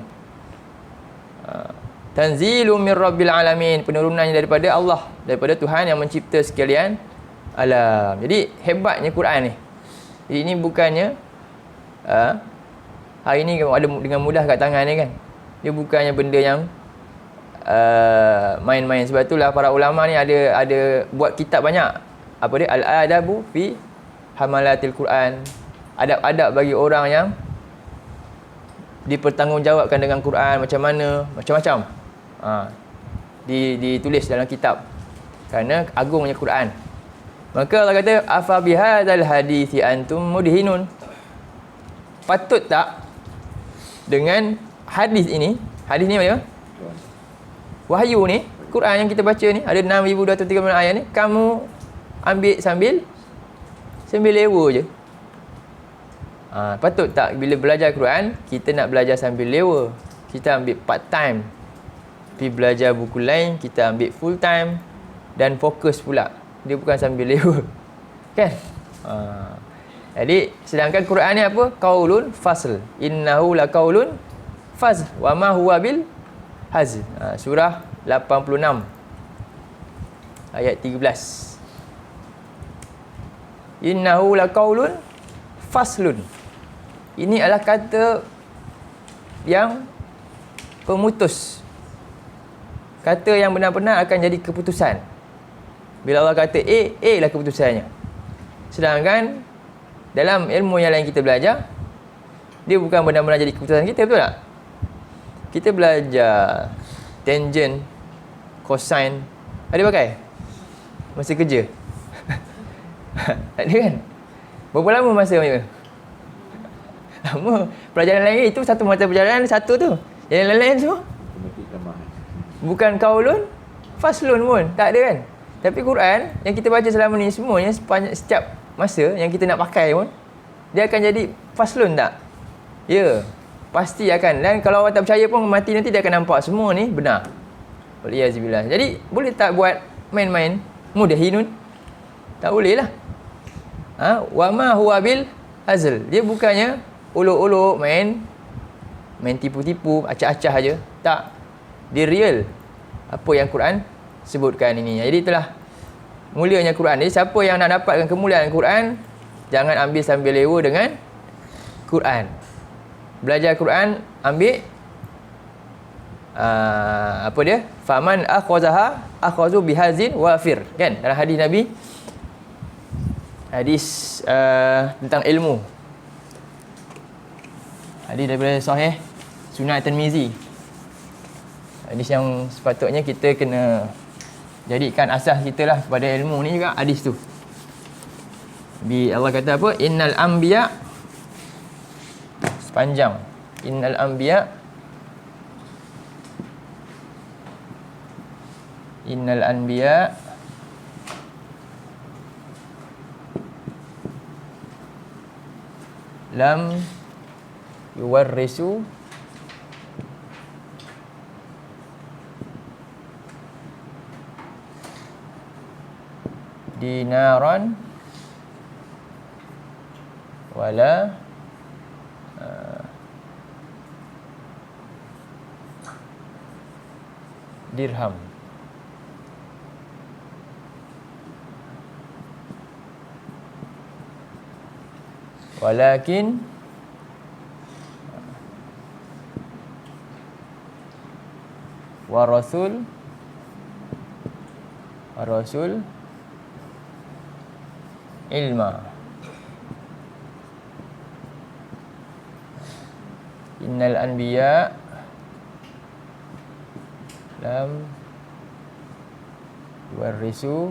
Tanzilum mir rabbil alamin. Penurunannya daripada Allah, daripada Tuhan yang mencipta sekalian alam. Jadi hebatnya Quran ni. Jadi ini bukannya hari ni ada dengan mudah kat tangan ni kan. Dia bukannya benda yang main-main. Sebab itulah para ulama ni ada buat kitab banyak. Apa dia? Al-adabu fi hamalatil Quran. Adab-adab bagi orang yang dipertanggungjawabkan dengan Quran, macam mana, macam-macam. Ditulis dalam kitab. Kerana agungnya Quran. Maka Allah kata, afa bihadzal hadithi antum mudhinun. Patut tak dengan hadis ni mana? Wahyu ni, Quran yang kita baca ni, ada 6,239 ayat ni, kamu ambil sambil lewa je. Patut tak bila belajar Quran, kita nak belajar sambil lewa. Kita ambil part time. Pergi belajar buku lain, kita ambil full time dan fokus pula. Dia bukan sambil lewa. Kan? Jadi, sedangkan Quran ni apa? Qaulun fasl. Innahu laqaulun fasl. Wa ma huwa bil hazl. Surah 86. Ayat 13. Innahu laqaulun faslun. Ini adalah kata yang pemutus. Kata yang benar-benar akan jadi keputusan. Bila Allah kata A lah keputusannya. Sedangkan dalam ilmu yang lain kita belajar, dia bukan benar-benar jadi keputusan kita, betul tak? Kita belajar tangent, cosine, ada pakai? Masa kerja? Tak ada kan? Berapa lama masa punya? Lama. Pelajaran lain itu satu mata pelajaran, satu tu. Yang lain-lain semua bukan kaulun faslun pun, tak ada kan? Tapi Quran yang kita baca selama ni semuanya, setiap masa yang kita nak pakai pun, dia akan jadi faslun tak? Ya, pasti akan. Dan kalau orang tak percaya pun, mati nanti dia akan nampak semua ni benar. Waliyazibillah. Jadi boleh tak buat main-main mudhinun? Tak boleh lah. Wa ma huwa bil hazl. Dia bukannya uluk-uluk main tipu-tipu, acah-acah aja. Tak. Dia real apa yang Quran sebutkan ini. Jadi itulah mulianya Quran. Jadi siapa yang nak dapatkan kemuliaan Quran, jangan ambil sambil lewa dengan Quran. Belajar Quran, ambil apa dia? Faman akhazaha akhazu bihazin wafir. Kan? Dalam hadis Nabi, hadis tentang ilmu. Hadis daripada Sahih Sunan Tirmizi. Hadis yang sepatutnya kita kena jadikan asas kita lah kepada ilmu ni juga, hadis tu. Allah kata apa? Innal anbiya, sepanjang. Innal anbiya lam yuwarrisu dinaran wala dirham. Walakin warasul ilma. Innal anbiya lam yuwarrisu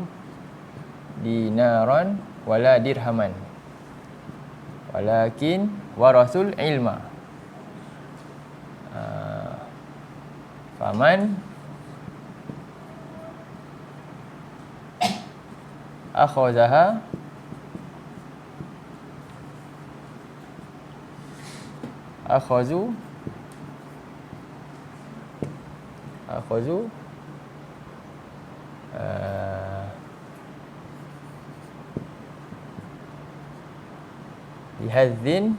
dinaran wala dirhaman, walakin warasul ilma. Faman akhazaha akhazu bihadzin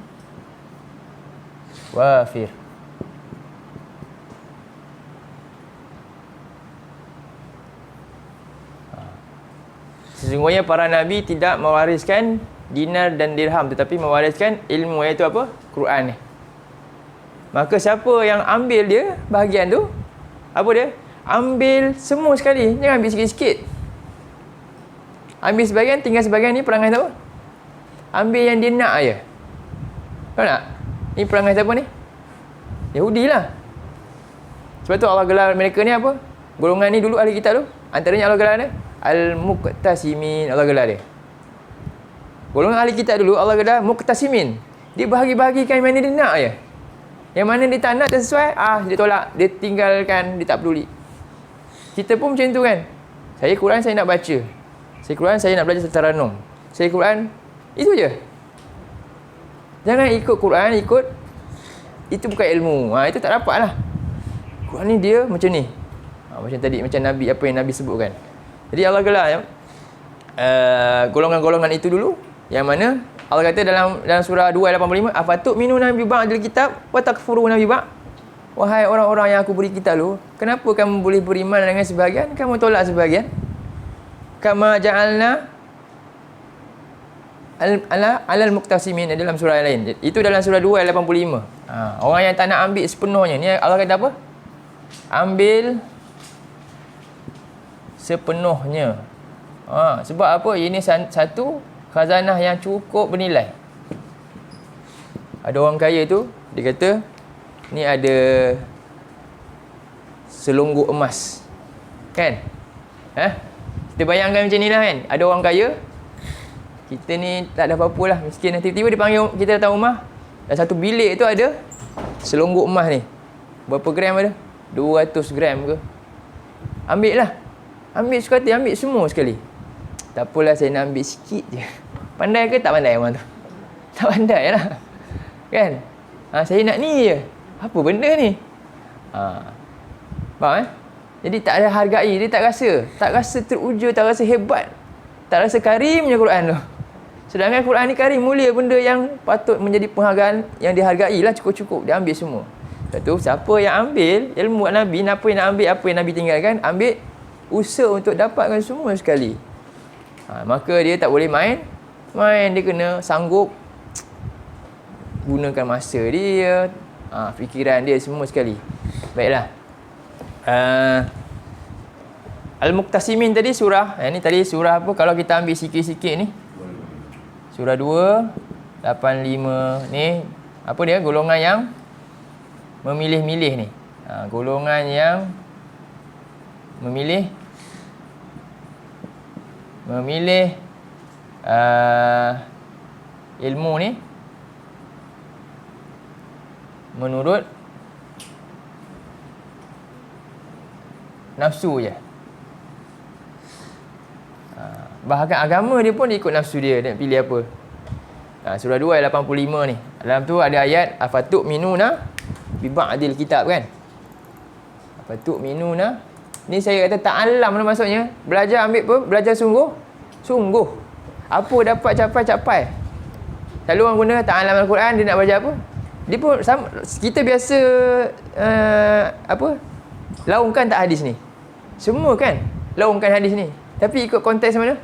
wafir. Sesungguhnya para nabi tidak mewariskan dinar dan dirham, tetapi mewariskan ilmu, iaitu apa? Quran ni. Maka siapa yang ambil dia bahagian tu, apa dia? Ambil semua sekali. Jangan ambil sikit-sikit. Ambil sebahagian, tinggal sebahagian. Ni perangai siapa? Ambil yang dia nak je. Tahu tak? Ni perangai siapa ni? Yahudi lah. Sebab tu Allah gelar mereka ni apa? Golongan ni dulu ahli kitab tu. Antaranya Allah gelar dia Al-Muqtasimin. Allah gelar dia. Golongan ahli kitab dulu Allah gelar Muqtasimin. Dia bahagi-bahagikan mana dia nak je. Yang mana dia tak nak, tak sesuai, dia tolak. Dia tinggalkan, dia tak peduli. Kita pun macam tu kan. Saya Quran saya nak baca. Saya Quran saya nak belajar taranum. Saya Quran itu je. Jangan ikut Quran, ikut itu bukan ilmu. Itu tak dapat lah. Quran ni dia macam ni. Macam tadi, macam Nabi, apa yang Nabi sebutkan. Jadi Allah gelar golongan-golongan itu dulu. Yang mana Allah kata dalam surah 2 ayat 85, afatu'minuna bi ba'dil kitab wa takfuruna bi ba'd. Wahai orang-orang yang aku beri kitab lu, kenapa kamu boleh beriman dengan sebahagian, kamu tolak sebahagian? Kama ja'alna alal muqtasimin dalam surah yang lain. Itu dalam surah 2 ayat 85. Orang yang tak nak ambil sepenuhnya. Ni Allah kata apa? Ambil sepenuhnya. Sebab apa? Ini satu khazanah yang cukup bernilai. Ada orang kaya tu, dia kata, ni ada selonggok emas. Kan? Kita bayangkan macam ni lah kan. Ada orang kaya, kita ni tak ada apa-apa lah, miskin. Tiba-tiba dia panggil kita datang rumah, dalam satu bilik tu ada selonggok emas ni. Berapa gram ada? 200 gram ke? Ambil lah. Ambil suka hati, ambil semua sekali. Tak apalah, saya nak ambil sikit je. Pandai ke tak pandai orang tu? Tak pandai lah. Kan? Saya nak ni je. Apa benda ni? Faham Jadi tak ada hargai. Dia tak rasa teruja, tak rasa hebat, tak rasa karimnya Quran tu. Sedangkan Quran ni karim, mulia, benda yang patut menjadi penghargaan, yang dihargai lah cukup-cukup. Dia ambil semua. Lepas tu, siapa yang ambil ilmu Nabi, apa yang nak ambil, apa yang Nabi tinggalkan, ambil usaha untuk dapatkan semua sekali. Maka dia tak boleh main, dia kena sanggup gunakan masa dia, fikiran dia, semua sekali. Baiklah. Al-Muqtasimin tadi surah, ni tadi surah apa? Kalau kita ambil sikit-sikit ni, surah 2 85 ni, apa dia? Golongan yang memilih-milih ni. Golongan yang memilih ilmu ni menurut nafsu je. Bahkan agama dia pun ikut nafsu dia pilih apa. Surah 2 ayat 85 ni. Dalam tu ada ayat afatu'minuna bi ba'dil kitab kan. Afatu'minuna. Ni saya kata ta'allam lah maksudnya. Belajar ambil apa? Belajar sungguh. Apa dapat capai. Selalu orang guna ta'allam Al-Quran, dia nak belajar apa? Dia pun sama, kita biasa laungkan tak hadis ni. Semua kan laungkan hadis ni. Tapi ikut konteks mana?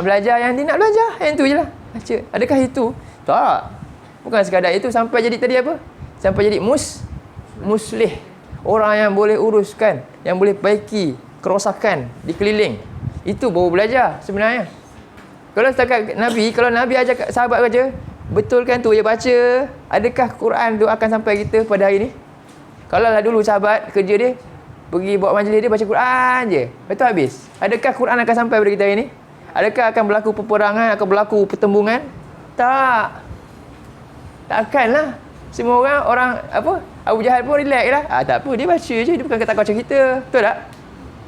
Belajar yang dia nak belajar. Yang tu je lah. Baca. Adakah itu? Tak. Bukan sekadar itu. Sampai jadi tadi apa? Sampai jadi muslih. Orang yang boleh uruskan, yang boleh baiki kerosakan di keliling. Itu baru belajar sebenarnya. Kalau setakat Nabi, kalau Nabi ajak sahabat baca, betulkan tu dia baca, adakah Quran tu akan sampai kita pada hari ni? Kalau lah dulu sahabat kerja dia pergi bawa majlis dia baca Quran je, betul habis. Adakah Quran akan sampai pada kita hari ni? Adakah akan berlaku peperangan, akan berlaku pertembungan? Takkanlah. Semua orang Abu Jahal pun relax lah. Tak apa, dia baca je, dia bukan kata kacau kita. Betul tak?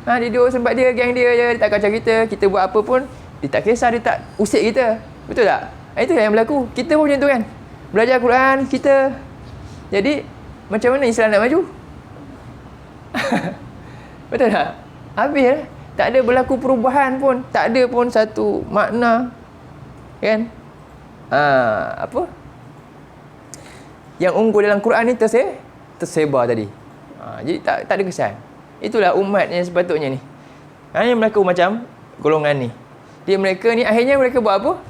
Dia duduk sempat dia, geng dia je, dia tak kacau kita. Kita buat apa pun, dia tak kisah, dia tak usik kita. Betul tak? Itu yang berlaku. Kita pun macam tu kan. Belajar Quran, kita. Jadi, macam mana Islam nak maju? Betul tak? Habis lah. Tak ada berlaku perubahan pun. Tak ada pun satu makna. Kan? Yang unggul dalam Quran ni tersebar tadi. Jadi tak ada kesan. Itulah umat yang sepatutnya ni. Yang berlaku macam golongan ni. Mereka ni akhirnya mereka buat apa?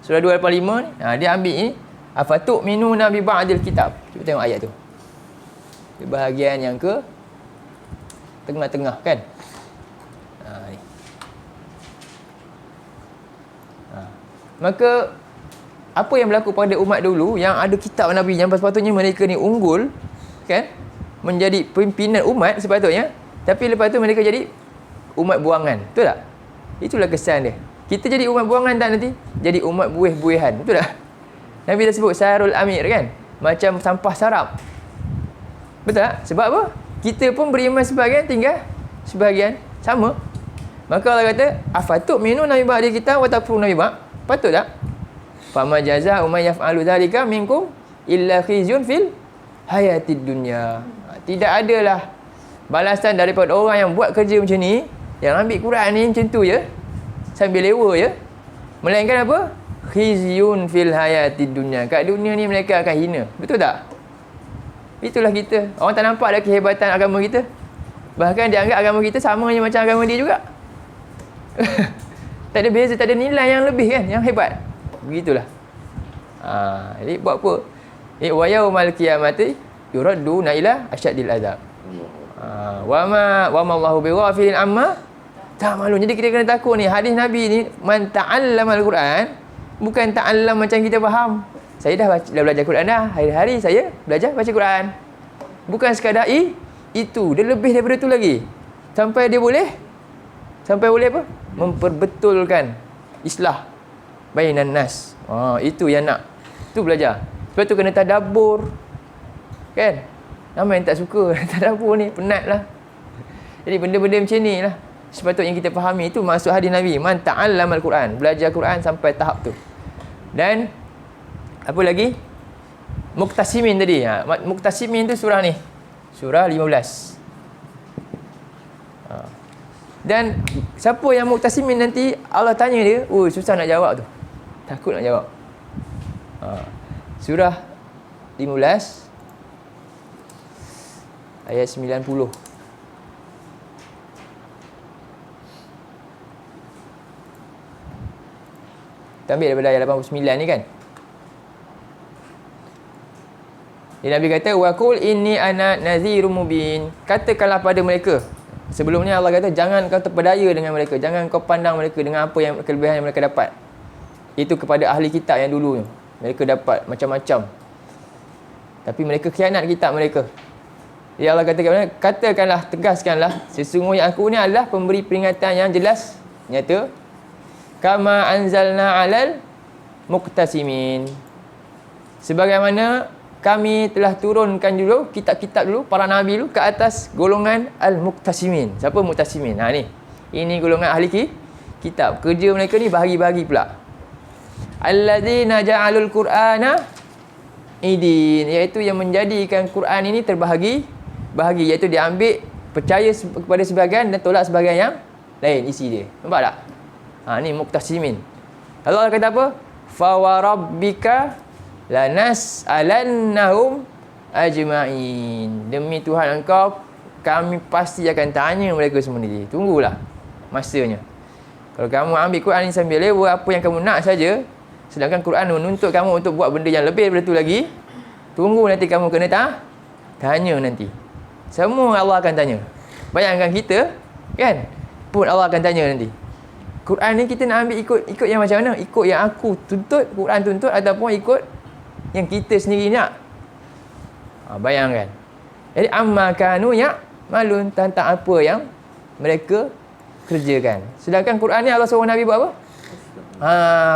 Surah 285 ni. Dia ambil ni. Afatu'minuna bi ba'dil kitab. Cuba tengok ayat tu. Di bahagian yang ke tengah-tengah kan. Ni. Maka apa yang berlaku pada umat dulu yang ada kitab Nabi, yang sepatutnya mereka ni unggul kan, menjadi pimpinan umat sepatutnya, tapi lepas tu mereka jadi umat buangan. Betul tak? Itulah kesan dia. Kita jadi umat buangan tak nanti? Jadi umat buih-buihan. Betul tak? Nabi dah sebut Sarul Amir kan, macam sampah sarap. Betul tak? Sebab apa? Kita pun beriman sebahagian, tinggal sebahagian sama. Maka Allah kata, afatuk minu nabi ba'di kita wa takfurun nabi ba'. Patut tak? Fama jazaa'u may yaf'alu dhalika minkum illa khizyun fil hayatid dunya. Tidak adalah balasan daripada orang yang buat kerja macam ni, yang ambil Quran ni macam tu je, sambil lewa je, melainkan apa? Khizyun fil hayatid dunya. Kat dunia ni mereka akan hina. Betul tak? Itulah kita. Orang tak nampak dah kehebatan agama kita. Bahkan dia anggap agama kita sama je macam agama dia juga. Tak ada beza, tak ada nilai yang lebih kan, yang hebat. Begitulah. Jadi buat apa? Wa yaumal qiyamati yuraduna ila asyaddil azab. Wa ma Allahu bighafilin amma ta'malun. Jadi kita kena takut ni, hadis Nabi ni, man ta'allamal Quran, bukan ta'allam macam kita faham. Saya dah belajar Quran dah. Hari-hari saya belajar baca Quran. Bukan sekadar itu, dia lebih daripada tu lagi. Sampai boleh apa? Memperbetulkan islah bainan nas. Itu yang nak. Tu belajar. Lepas tu kena tadabbur. Kan? Ramai yang tak suka tadabbur ni, penat lah. Jadi benda-benda macam ni lah sepatutnya kita fahami. Itu maksud hadis Nabi, man ta'allamal Quran, belajar Quran sampai tahap tu. Dan apa lagi? Muqtasimin tadi. Muqtasimin tu surah ni, surah 15. Dan siapa yang muqtasimin nanti Allah tanya dia, susah nak jawab tu, takut nak jawab. Surah 15 ayat 90. Kita ambil daripada ayat 89 ni kan. Nabi kata, wa qul inni ana nadhirum mubin. Katakanlah pada mereka. Sebelumnya Allah kata, jangan kau terpedaya dengan mereka, jangan kau pandang mereka dengan apa yang kelebihan yang mereka dapat. Itu kepada ahli kitab yang dulu, mereka dapat macam-macam, tapi mereka khianat kitab mereka. Jadi Allah katakanlah, tegaskanlah, sesungguhnya aku ni adalah pemberi peringatan yang jelas, nyata. Kama anzalna alal muqtasimin, sebagaimana kami telah turunkan dulu kitab-kitab dulu, para nabi dulu, ke atas golongan al-muqtasimin. Siapa muqtasimin? Ni. Ini golongan ahli kitab. Kerja mereka ni bahagi-bahagi pula. Alladzina ja'alul Qur'ana idin, iaitu yang menjadikan Quran ini terbahagi, iaitu dia ambil, percaya kepada sebahagian dan tolak sebahagian yang lain isi dia. Nampak tak? Ni muqtasimin. Allah kata apa? Fa wa rabbika lanas'alannahum ajma'in. Demi Tuhan engkau, kami pasti akan tanya mereka semua ni. Tunggulah masanya. Kalau kamu ambil Quran ni sambil lewa apa yang kamu nak saja, sedangkan Quran menuntut kamu untuk buat benda yang lebih daripada tu lagi, tunggu nanti kamu kena tanya nanti. Semua Allah akan tanya. Bayangkan kita kan, pun Allah akan tanya nanti. Quran ni kita nak ambil ikut yang macam mana? Ikut yang aku tuntut, Quran tuntut, ataupun ikut yang kita sendiri nak? Bayangkan. Jadi amma kanu ya'malun, tentang apa yang mereka kerjakan. Sedangkan Quran ni Allah suruh Nabi buat apa?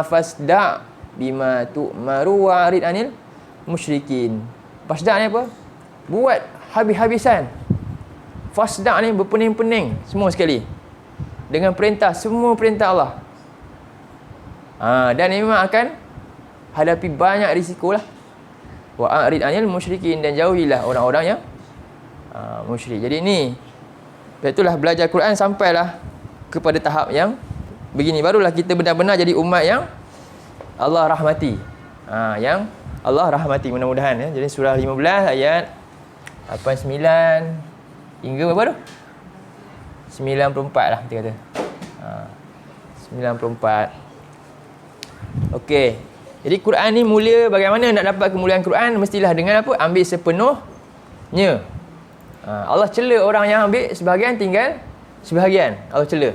Fasda' bima tu'maru wa'rid anil musyrikin. Fasda' ni apa? Buat habis-habisan. Fasda' ni berpening-pening semua sekali dengan perintah, semua perintah Allah. Dan memang akan hadapi banyak risiko lah. Wa'rid anil musyrikin, dan jauhilah orang-orang yang musyrik. Jadi ni, itulah belajar Quran sampailah kepada tahap yang begini, barulah kita benar-benar jadi umat yang Allah rahmati. Yang Allah rahmati, mudah-mudahan ya. Jadi surah 15 ayat 89 hingga berapa tu? 94 lah kita kata. 94. Okey. Jadi Quran ni mulia. Bagaimana nak dapat kemuliaan Quran? Mestilah dengan apa? Ambil sepenuhnya. Allah cela orang yang ambil sebahagian, tinggal sebahagian. Allah cela.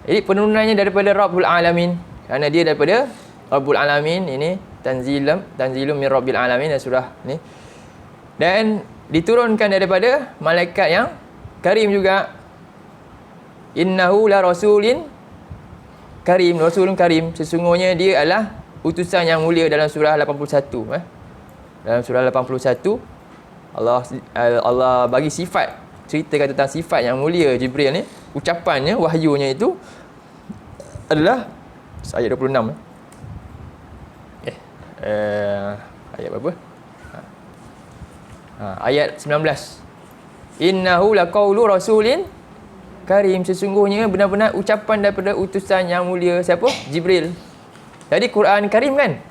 Jadi penurunannya daripada Rabbul Alamin. Kerana dia daripada Rabbul Alamin. Ini Tanzilum min Rabbil Alamin, surah ni. Dan diturunkan daripada malaikat yang karim juga. Innahu la rasulin karim, rasulun karim. Sesungguhnya dia adalah utusan yang mulia, dalam surah 81. Dalam surah 81 Allah bagi sifat, ceritakan tentang sifat yang mulia Jibril ni. Ucapannya, wahyunya itu adalah ayat 26. Ayat berapa? Ayat 19. Innahu laqaulu rasulin karim. Sesungguhnya benar-benar ucapan daripada utusan yang mulia. Siapa? Jibril. Jadi Quran karim kan?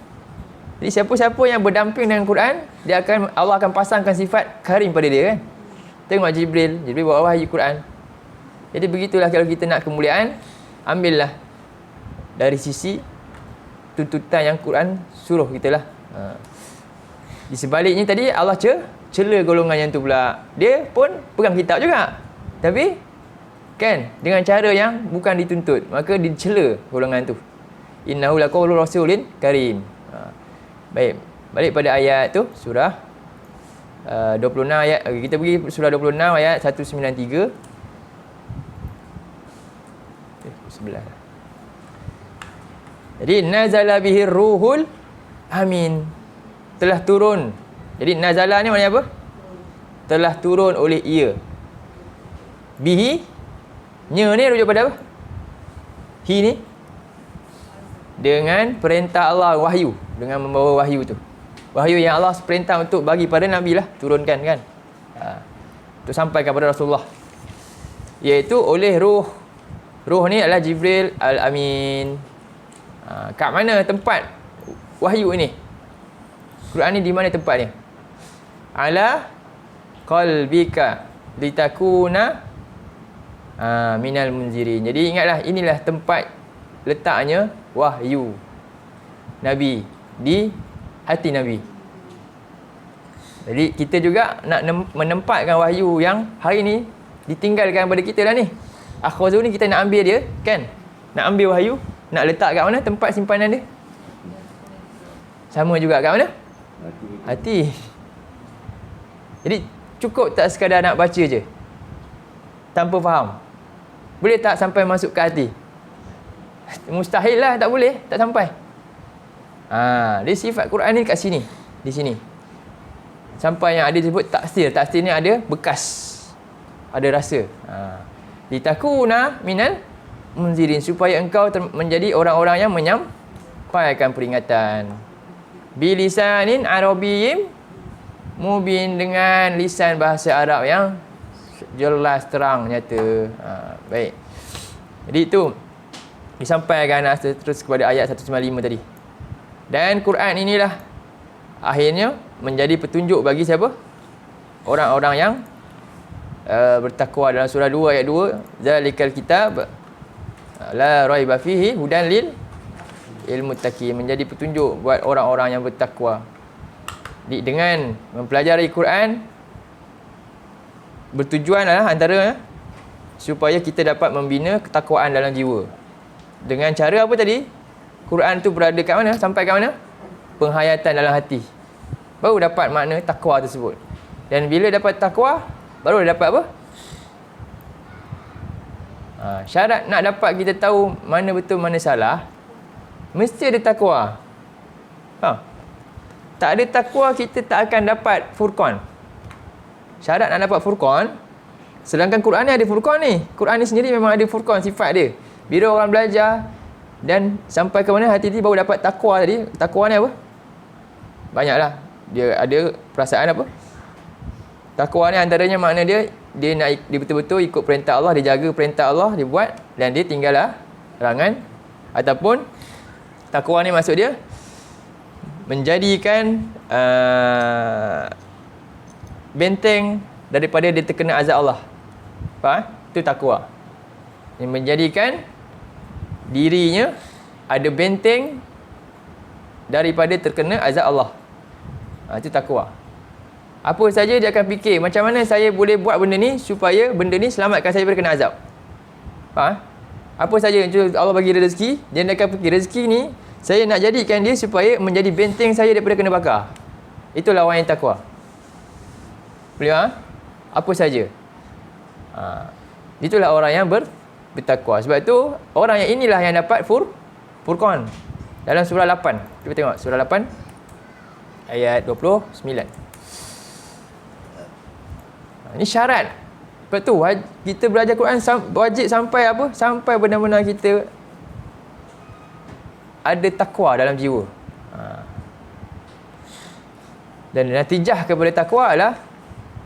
Jadi siapa-siapa yang berdamping dengan Quran, Allah akan pasangkan sifat karim pada dia kan? Tengok Jibril bawa wahyu Quran. Jadi begitulah kalau kita nak kemuliaan, ambillah dari sisi tuntutan yang Quran suruh kita lah. Di sebaliknya tadi Allah cela golongan yang tu pula. Dia pun pegang kitab juga, tapi kan dengan cara yang bukan dituntut, maka dicela golongan tu. Innahu laqaulu rasulin karim. Baik, balik pada ayat tu, surah 26 ayat. Kita pergi surah 26 ayat 193. Sebelah. Jadi nazala bihi ruhul amin. Telah turun. Jadi nazala ni maknanya apa? Telah turun oleh ia. Bihi, nya ni rujuk pada apa? Hi ni dengan perintah Allah, wahyu, dengan membawa wahyu tu. Wahyu yang Allah perintah untuk bagi pada Nabi lah, turunkan kan. Untuk sampai kepada Rasulullah. Iaitu oleh ruh. Ruh ni adalah Jibril Al-Amin. Kat mana tempat wahyu ini? Quran ni di mana tempatnya? Ala qalbika litakuna minal munzirin. Jadi ingatlah, inilah tempat letaknya wahyu Nabi, di hati Nabi. Jadi kita juga nak menempatkan wahyu yang hari ni ditinggalkan pada kita dah ni. Akhwazu ni kita nak ambil dia kan? Nak ambil wahyu, nak letak kat mana tempat simpanan dia? Sama juga kat mana? Hati. Jadi cukup tak sekadar nak baca je tanpa faham? Boleh tak sampai masuk ke hati? Mustahil lah, tak boleh, tak sampai. Dia sifat Quran ni kat sini, di sini. Sampai yang ada disebut taksir. Taksir ni ada bekas, ada rasa. Litakuna minal munzirin, supaya engkau menjadi orang-orang yang menyampaikan peringatan. Bilisanin arabiyyin mubin, dengan lisan bahasa Arab yang jelas, terang, nyata. Baik. Jadi itu disampaikan terus kepada ayat 195 tadi. Dan Quran inilah akhirnya menjadi petunjuk bagi siapa? Orang-orang yang bertakwa. Dalam surah 2 ayat 2, zalikal kitab la raiba fihi hudan lil muttaqin, menjadi petunjuk buat orang-orang yang bertakwa. Dengan mempelajari Quran, bertujuan adalah antara supaya kita dapat membina ketakwaan dalam jiwa. Dengan cara apa tadi? Quran tu berada kat mana? Sampai kat mana? Penghayatan dalam hati. Baru dapat makna takwa tersebut. Dan bila dapat takwa, baru dapat apa? Syarat nak dapat kita tahu mana betul, mana salah, mesti ada takwa. Tak ada takwa, kita tak akan dapat furqan. Syarat nak dapat furqan, sedangkan Quran ni ada furqan ni. Quran ni sendiri memang ada furqan, sifat dia. Bila orang belajar dan sampai ke mana hati ni, baru dapat takwa tadi. Takwa ni apa? Banyaklah. Dia ada perasaan apa? Takwa ni antaranya makna dia nak, dia betul-betul ikut perintah Allah, dia jaga perintah Allah, dia buat, dan dia tinggallah larangan. Ataupun takwa ni maksud dia menjadikan benteng daripada dia terkena azab Allah. Faham? Itu takwa. Yang menjadikan dirinya ada benteng daripada terkena azab Allah. Itu takwa. Apa saja dia akan fikir, macam mana saya boleh buat benda ni supaya benda ni selamatkan saya daripada kena azab. Faham? Apa saja Allah bagi dia rezeki, dia akan fikir rezeki ni saya nak jadikan dia supaya menjadi benteng saya daripada kena bakar. Itulah orang yang takwa. Boleh faham? Apa saja. Itulah orang yang bertakwa. Sebab itu orang yang inilah yang dapat Furqan dalam surah 8. Cuba tengok surah 8 ayat 29. Ini syarat. Sebab tu kita belajar Quran wajib sampai apa? Sampai benar-benar kita ada takwa dalam jiwa. Dan natijah kepada takwa adalah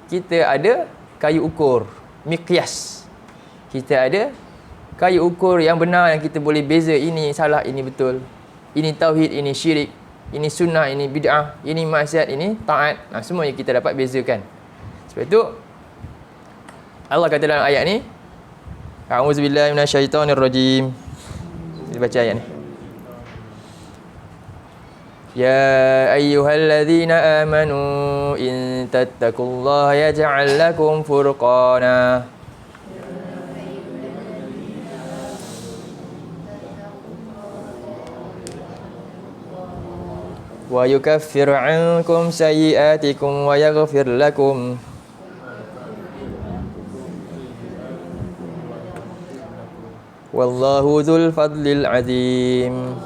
kita ada kayu ukur, miqyas. Kita ada kayu ukur yang benar yang kita boleh beza ini salah, ini betul. Ini tauhid, ini syirik, ini sunnah, ini bid'ah, ini maksiat, ini taat. Semuanya kita dapat bezakan. Sebab itu Allah kata dalam ayat ni, A'udzubillahi minasyaitonirrajim. Kita baca ayat ni. Ya ayyuhalladzina amanu in tattaqullaha yaj'al lakum furqana. Wa yukaffir 'ankum sayyi'atikum wa yaghfir lakum. Wallahu dzul fadlil azim.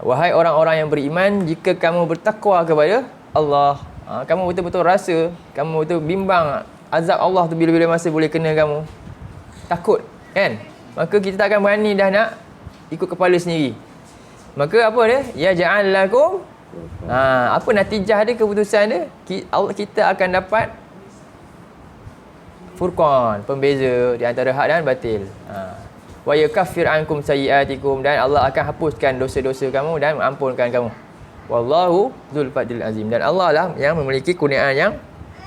Wahai orang-orang yang beriman, jika kamu bertakwa kepada Allah, kamu betul-betul rasa, kamu betul bimbang azab Allah tu bila-bila masa boleh kena kamu. Takut, kan? Maka kita tak akan berani dah nak ikut kepala sendiri. Maka apa dia? Ya ja'al lakum. Apa natijah dia, keputusan dia? Kita akan dapat Furqan, pembeza di antara hak dan batil. Wa yukaffir ankum sayyi'atikum, dan Allah akan hapuskan dosa-dosa kamu dan mengampunkan kamu. Wallahu dzul fadlil azim, dan Allah lah yang memiliki kurniaan yang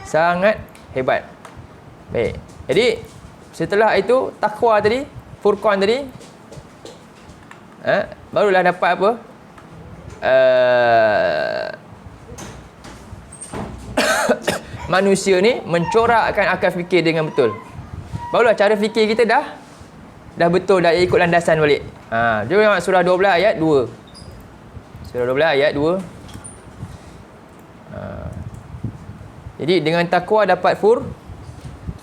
sangat hebat. Baik. Jadi setelah itu takwa tadi, Furqan tadi, barulah dapat apa? Manusia ni mencorakkan akal fikir dengan betul. Barulah cara fikir kita dah betul, dah ikut landasan balik. Jom tengok surah 12 ayat 2. Surah 12 ayat 2. Jadi dengan takwa dapat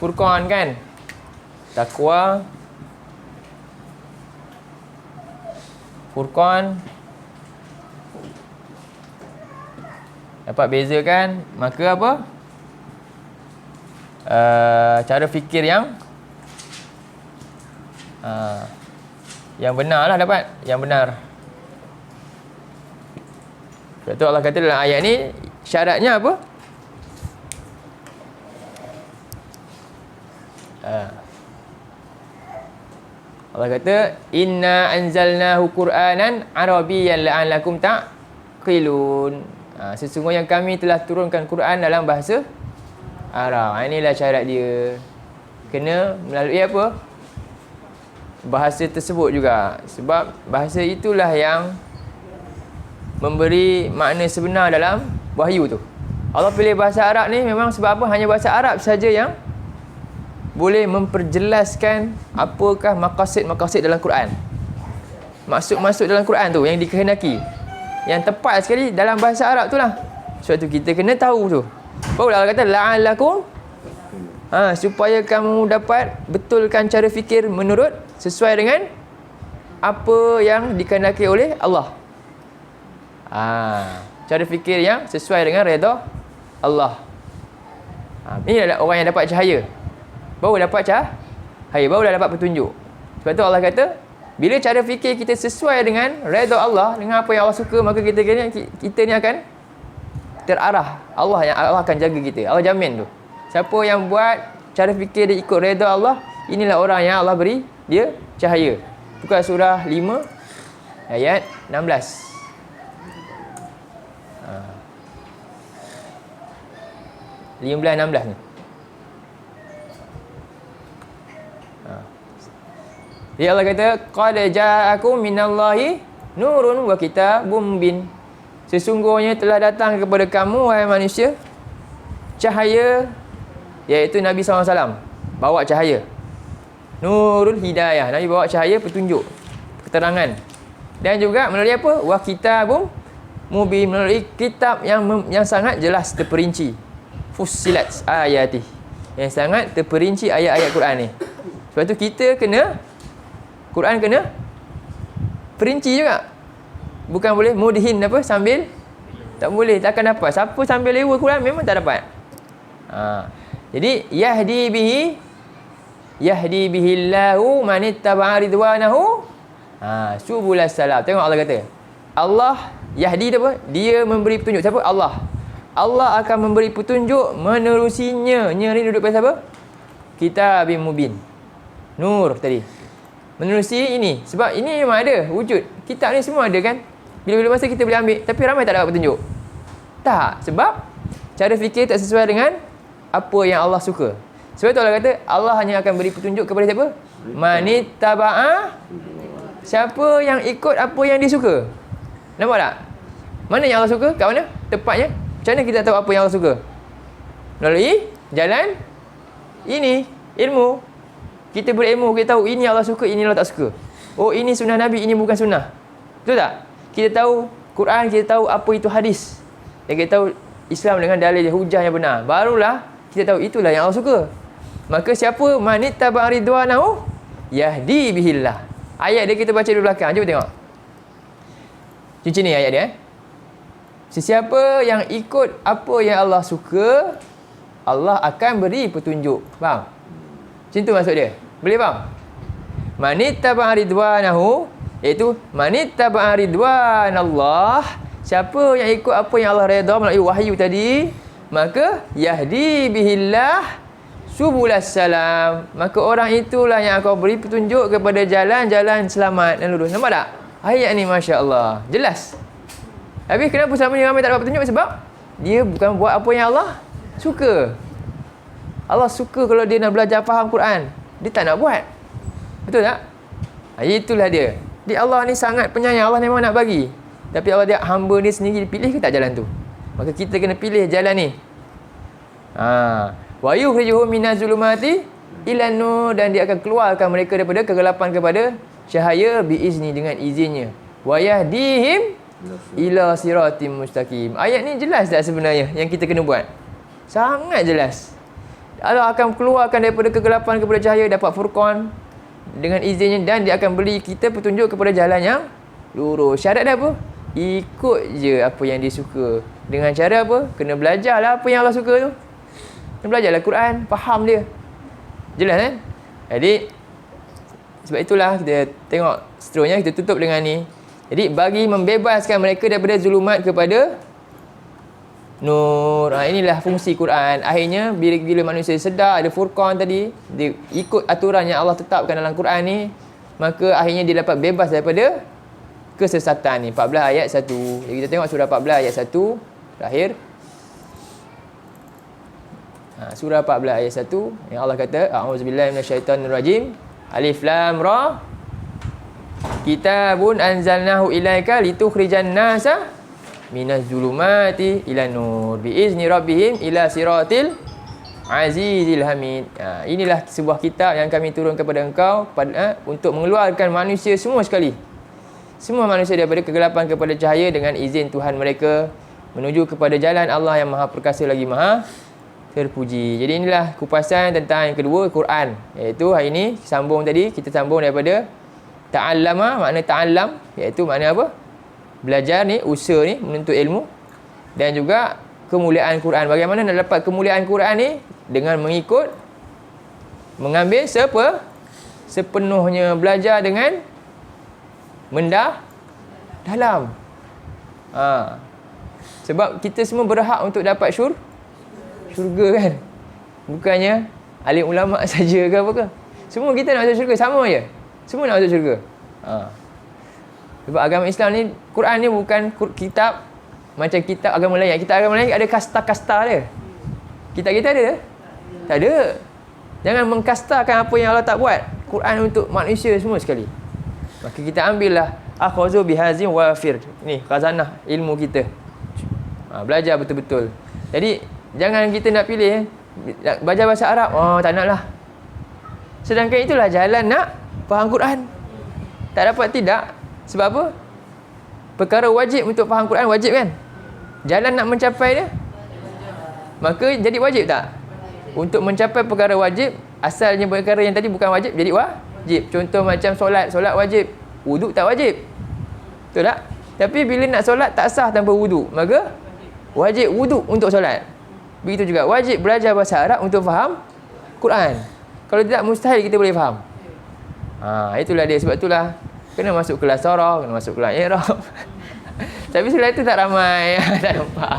Furqan, kan? Takwa, Furqan, dapat bezakan. Maka apa? Cara fikir yang benar lah dapat. Yang benar. Sebab tu Allah kata dalam ayat ni, syaratnya apa? Allah kata, inna anzalnahu Qur'anan Arabiyyan la'allakum ta'qilun. Sesungguhnya kami telah turunkan Quran dalam bahasa Arab. Inilah syarat dia. Kena melalui apa? Bahasa tersebut juga. Sebab bahasa itulah yang memberi makna sebenar dalam wahyu tu. Allah pilih bahasa Arab ni memang sebab apa? Hanya bahasa Arab saja yang boleh memperjelaskan apakah maqasid-maqasid dalam Quran. Maksud-maksud dalam Quran tu yang dikehendaki. Yang tepat sekali dalam bahasa Arab tu lah. Sebab tu kita kena tahu tu. Barulah Allah kata la'allakum, supaya kamu dapat betulkan cara fikir menurut sesuai dengan apa yang dikehendaki oleh Allah. Cara fikir yang sesuai dengan redha Allah. Ini adalah orang yang dapat cahaya. Baru dapat cahaya, barulah dapat petunjuk. Sebab tu Allah kata, bila cara fikir kita sesuai dengan redha Allah, dengan apa yang Allah suka, maka kita ni akan terarah. Allah akan jaga kita. Allah jamin tu. Siapa yang buat cara fikir dia ikut redha Allah, inilah orang yang Allah beri dia cahaya. Bukan surah 5 ayat 16. 15-16 ni. Jadi Allah kata, qad ja'akum minallahi nurun wa kitabum mubin. Sesungguhnya telah datang kepada kamu, wahai manusia, cahaya, iaitu Nabi SAW. Bawa cahaya. Nurul hidayah. Nabi bawa cahaya, petunjuk, keterangan. Dan juga melalui apa? Wa kitabum mubin, melalui kitab yang sangat jelas, terperinci. Fussilat ayati. Yang sangat terperinci ayat-ayat Quran ni. Sebab tu kita Quran kena perinci juga. Bukan boleh mudhin apa sambil, tak boleh, takkan dapat. Siapa sambil lewa Quran memang tak dapat. Jadi yahdi bihillahu man ittaba'a ridwanahu subulas salam. Tengok Allah kata, Allah yahdi apa? Dia memberi petunjuk. Siapa? Allah. Allah akan memberi petunjuk menerusinya. Nya ni duduk pada siapa? Kitabim mubin. Nur tadi. Menerusi ini. Sebab ini memang ada wujud. Kitab ni semua ada kan? Bila-bila masa kita boleh ambil. Tapi ramai tak dapat petunjuk. Tak. Sebab cara fikir tak sesuai dengan apa yang Allah suka. Sebab tu Allah kata, Allah hanya akan beri petunjuk kepada siapa? Manittaba'a. Siapa yang ikut apa yang dia suka. Nampak tak? Mana yang Allah suka? Kat mana? Tepatnya. Macam mana kita tahu apa yang Allah suka? Melalui jalan ini, ilmu. Kita berilmu, kita tahu ini Allah suka, ini Allah tak suka. Oh, ini sunnah Nabi, ini bukan sunnah. Betul tak? Kita tahu Quran, kita tahu apa itu hadis. Dan kita tahu Islam dengan dalil hujah yang benar. Barulah kita tahu itulah yang Allah suka. Maka siapa manittaba'a ridwanahu yahdi bihillah. Ayat dia kita baca di belakang. Cuba tengok. Macam ni ayat dia. Sesiapa yang ikut apa yang Allah suka, Allah akan beri petunjuk. Faham? Macam tu maksud dia. Boleh faham? Manittaba'a ridwanahu, iaitu manittaba'a ridwanallah. Siapa yang ikut apa yang Allah redha melalui wahyu tadi, maka yahdi bihillah subulas salam. Maka orang itulah yang akan beri petunjuk kepada jalan-jalan selamat dan lurus. Nampak tak? Ayat ni Masya Allah. Jelas. Habis kenapa selama ni ramai tak dapat petunjuk? Sebab dia bukan buat apa yang Allah suka. Allah suka kalau dia nak belajar faham Quran. Dia tak nak buat. Betul tak? Itulah dia. Allah ni sangat penyayang. Allah memang nak bagi. Tapi Allah dia hamba ni sendiri pilih ke tak jalan tu? Maka kita kena pilih jalan ni. Wa yukhrijuhum minaz zulumati ilan nur, dan dia akan keluarkan mereka daripada kegelapan kepada cahaya biizni, dengan izinnya. Wa yahdihim ila siratim mustaqim. Ayat ni jelas tak sebenarnya yang kita kena buat? Sangat jelas. Allah akan keluarkan daripada kegelapan kepada cahaya, dapat furqan dengan izinnya, dan dia akan beri kita petunjuk kepada jalan yang lurus. Syarat dia apa? Ikut je apa yang dia suka. Dengan cara apa? Kena belajarlah apa yang Allah suka tu. Kena belajarlah Quran, faham dia. Jelas kan? Jadi sebab itulah kita tengok seterusnya, kita tutup dengan ni. Jadi bagi membebaskan mereka daripada zulumat kepada nur. Inilah fungsi Quran. Akhirnya bila manusia sedar ada furqan tadi, dia ikut aturan yang Allah tetapkan dalam Quran ni, maka akhirnya dia dapat bebas daripada kesesatan ni. 14 ayat 1. Jadi kita tengok surah 14 ayat 1 terakhir. Surah 14 ayat 1 yang Allah kata, a'udzubillahi minasyaitonirrajim. Alif lam ra. Kitabun anzalnahu ilaika litukhrijan nasa minaz zulumati ila nur biizni rabbihim ila siratil azizil hamid. Inilah sebuah kitab yang kami turun kepada engkau untuk mengeluarkan manusia semua sekali. Semua manusia daripada kegelapan kepada cahaya dengan izin Tuhan mereka, menuju kepada jalan Allah yang Maha Perkasa lagi Maha Terpuji. Jadi inilah kupasan tentang yang kedua, Quran. Iaitu hari ini sambung tadi, kita sambung daripada ta'allama, makna ta'allam, iaitu makna apa? Belajar ni, usaha ni, menuntut ilmu. Dan juga kemuliaan Quran. Bagaimana nak dapat kemuliaan Quran ni? Dengan mengikut, mengambil sepenuhnya, belajar dengan dalam. Sebab kita semua berhak untuk dapat syurga kan? Bukannya alim ulama saja ke apa ke? Semua kita nak masuk syurga, sama je. Semua nak masuk syurga. Sebab agama Islam ni, Quran ni bukan kitab macam kitab agama lain. Kitab agama lain ada kasta-kasta dia. Kitab kita ada? Tak ada. Jangan mengkastakan apa yang Allah tak buat. Quran untuk manusia semua sekali. Maka kita ambillah akhazu bihazim wafir. Ni khazanah ilmu kita. Belajar betul-betul. Jadi jangan kita nak pilih belajar bahasa Arab, tak nak lah. Sedangkan itulah jalan nak faham Quran. Tak dapat tidak. Sebab apa? Perkara wajib untuk faham Quran, wajib kan? Jalan nak mencapai dia, maka jadi wajib tak? Untuk mencapai perkara wajib, asalnya perkara yang tadi bukan wajib, jadi wajib. Contoh macam solat wajib, wuduk tak wajib. Betul tak? Tapi bila nak solat tak sah tanpa wuduk, maka wajib wuduk untuk solat. Begitu juga wajib belajar bahasa Arab untuk faham Quran. Kalau tidak, mustahil kita boleh faham. Itulah dia. Sebab itulah kena masuk kelas surah, kena masuk kelas i'rab. Tapi selain itu tak ramai tak nampak.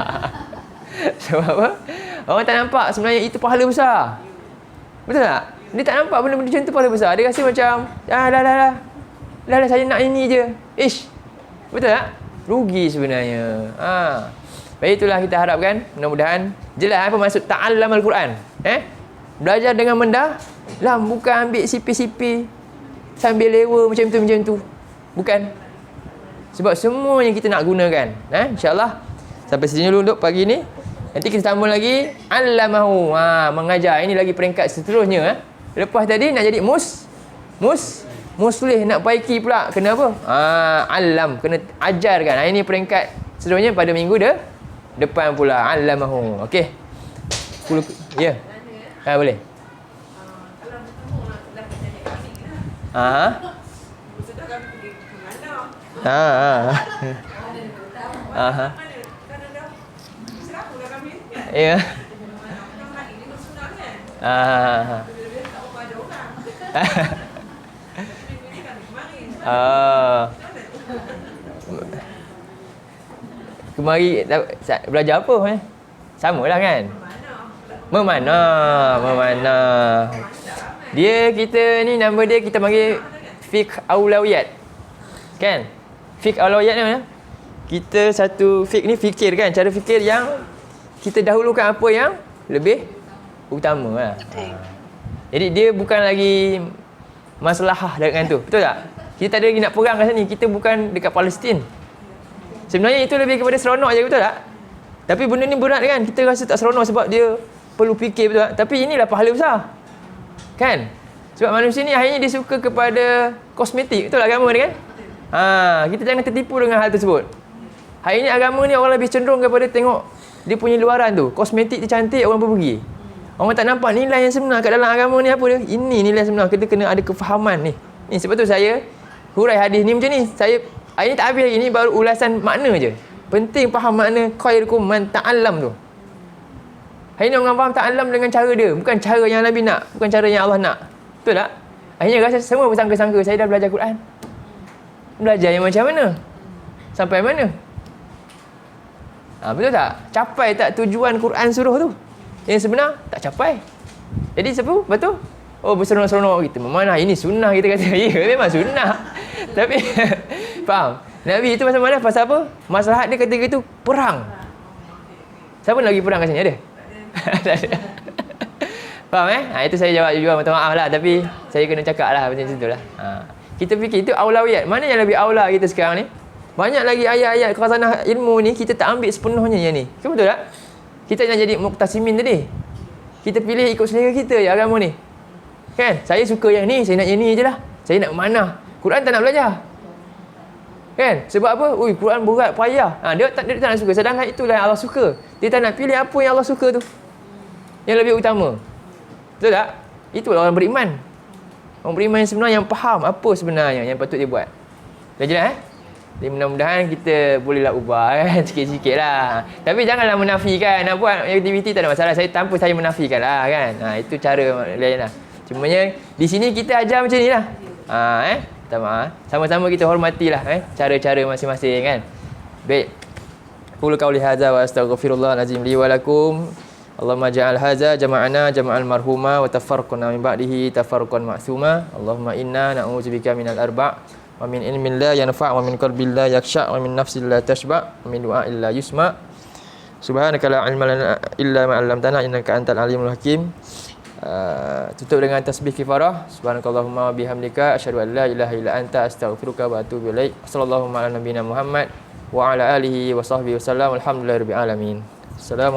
Sebab apa? Orang tak nampak sebenarnya itu pahala besar. Betul tak? Dia tak nampak benda-benda macam tu pahala besar. Dia rasa macam dah saya nak ini je. Betul tak? Rugi sebenarnya. Baik, itulah kita harapkan mudah-mudahan jelas apa maksud ta'allam al-Quran. Belajar dengan mendalam, bukan ambil sipi-sipi sambil lewa macam tu. Bukan. Sebab semua yang kita nak gunakan. InsyaAllah sampai sini dulu untuk pagi ni. Nanti kita sambung lagi allamahu, mengajar. Ini lagi peringkat seterusnya. Lepas tadi nak jadi muslih, nak baiki pula, kena apa? Alam, kena ajarkan. Ini peringkat seterusnya pada minggu depan pula. Allamahu. Okey. Ya. Boleh. Kalau bertemu dah bertanya kami ke sudah kami pergi ke mana? Mana dah serapu dah kami ni kan? Ya. Yang lagi ni bersunat kan? Bila-bila tak berapa ada orang. Minggu ni kami kemarin. Kemari belajar apa? Sama lah kan? Memanah. Dia kita ni nama dia kita panggil fiqh aulawiyat. Kan? Fiqh aulawiyat ni mana? Kita satu fiqh ni fikir kan, cara fikir yang kita dahulukan apa yang lebih utama lah. Jadi dia bukan lagi masalah dengan tu. Betul tak? Kita tak ada lagi nak perang kat sini. Kita bukan dekat Palestin. Sebenarnya itu lebih kepada seronok je, betul tak? Tapi benda ni berat kan? Kita rasa tak seronok sebab dia perlu fikir, betul tak? Tapi inilah pahala besar. Kan? Sebab manusia ni akhirnya dia suka kepada kosmetik. Betul lah agama ni kan? Kita jangan tertipu dengan hal tersebut. Hari ni agama ni orang lebih cenderung kepada tengok dia punya luaran tu. Kosmetik dia cantik, orang pun pergi. Orang tak nampak nilai yang sebenar kat dalam agama ni apa dia? Ini nilai sebenar. Kita kena ada kefahaman ni. Sebab tu saya hurai hadis ni macam ni. Saya hari ni tak habis lagi ni, baru ulasan makna je. Penting faham makna khairukum man ta'allam tu. Hari ni orang faham ta'allam dengan cara dia. Bukan cara yang Nabi nak. Bukan cara yang Allah nak. Betul tak? Akhirnya rasa semua bersangka-sangka saya dah belajar Quran. Belajar yang macam mana? Sampai mana? Betul tak? Capai tak tujuan Quran suruh tu? Yang sebenar tak capai. Jadi siapa? Betul? Berseronok-seronok kita. Mana ini sunnah kita kata. Ya, memang sunnah. Tapi faham? Nabi itu pasal mana? Pasal apa? Masalah dia ketika itu perang. Siapa nak pergi perang kat sini? Ada? Faham itu saya jawab juga, minta maaf lah. Tapi saya kena cakap lah macam tu lah. Kita fikir itu aulawiyat. Mana yang lebih aula kita sekarang ni? Banyak lagi ayat-ayat khazanah ilmu ni kita tak ambil sepenuhnya yang ni. Betul tak? Kita nak jadi muqtasimin tadi. Kita pilih ikut selera kita ya agama ni. Kan? Saya suka yang ni, saya nak yang ni je lah. Saya nak mana? Quran tak nak belajar. Kan? Sebab apa? Quran berat, payah. Dia tak nak suka. Sedangkan itulah yang Allah suka. Dia tak nak pilih apa yang Allah suka tu. Yang lebih utama. Betul tak? Itulah orang beriman. Orang beriman yang sebenar yang faham apa sebenarnya yang patut dia buat. Dah jelas Jadi mudah-mudahan kita bolehlah ubah sikit-sikit lah. Tapi janganlah menafikan. Nak buat aktiviti tak ada masalah. Tanpa saya menafikan lah kan. Itu cara lain lah. Cumanya di sini kita ajar macam ni lah. Sama-sama kita hormatilah cara-cara masing-masing kan. Baik. Qul qauli hadza wa astaghfirullahal azim li wa lakum. Allahumma ja'al hadza jama'ana jama'al marhuma wa tafarraqna min ba'dihi tafarruqan ma'suma. Allahumma inna na'udzubika minal arba' wa min ilmin la yanfa' wa min qalbin la yakhsha' wa min nafsin la tashba' wa min du'a'in la yusma'. Subhanaka la ilma lana illa ma 'allamtana innaka antal alimul hakim. Tutup dengan tasbih kifarah. Subhanakallahumma wa bihamdika asyhadu an la ilaha illa anta astaghfiruka wa atubu ilaik. Sallallahu ala nabiyyina Muhammad wa ala alihi wa sahbihi wasallam. Alhamdulillahirabbil alamin. Assalamualaikum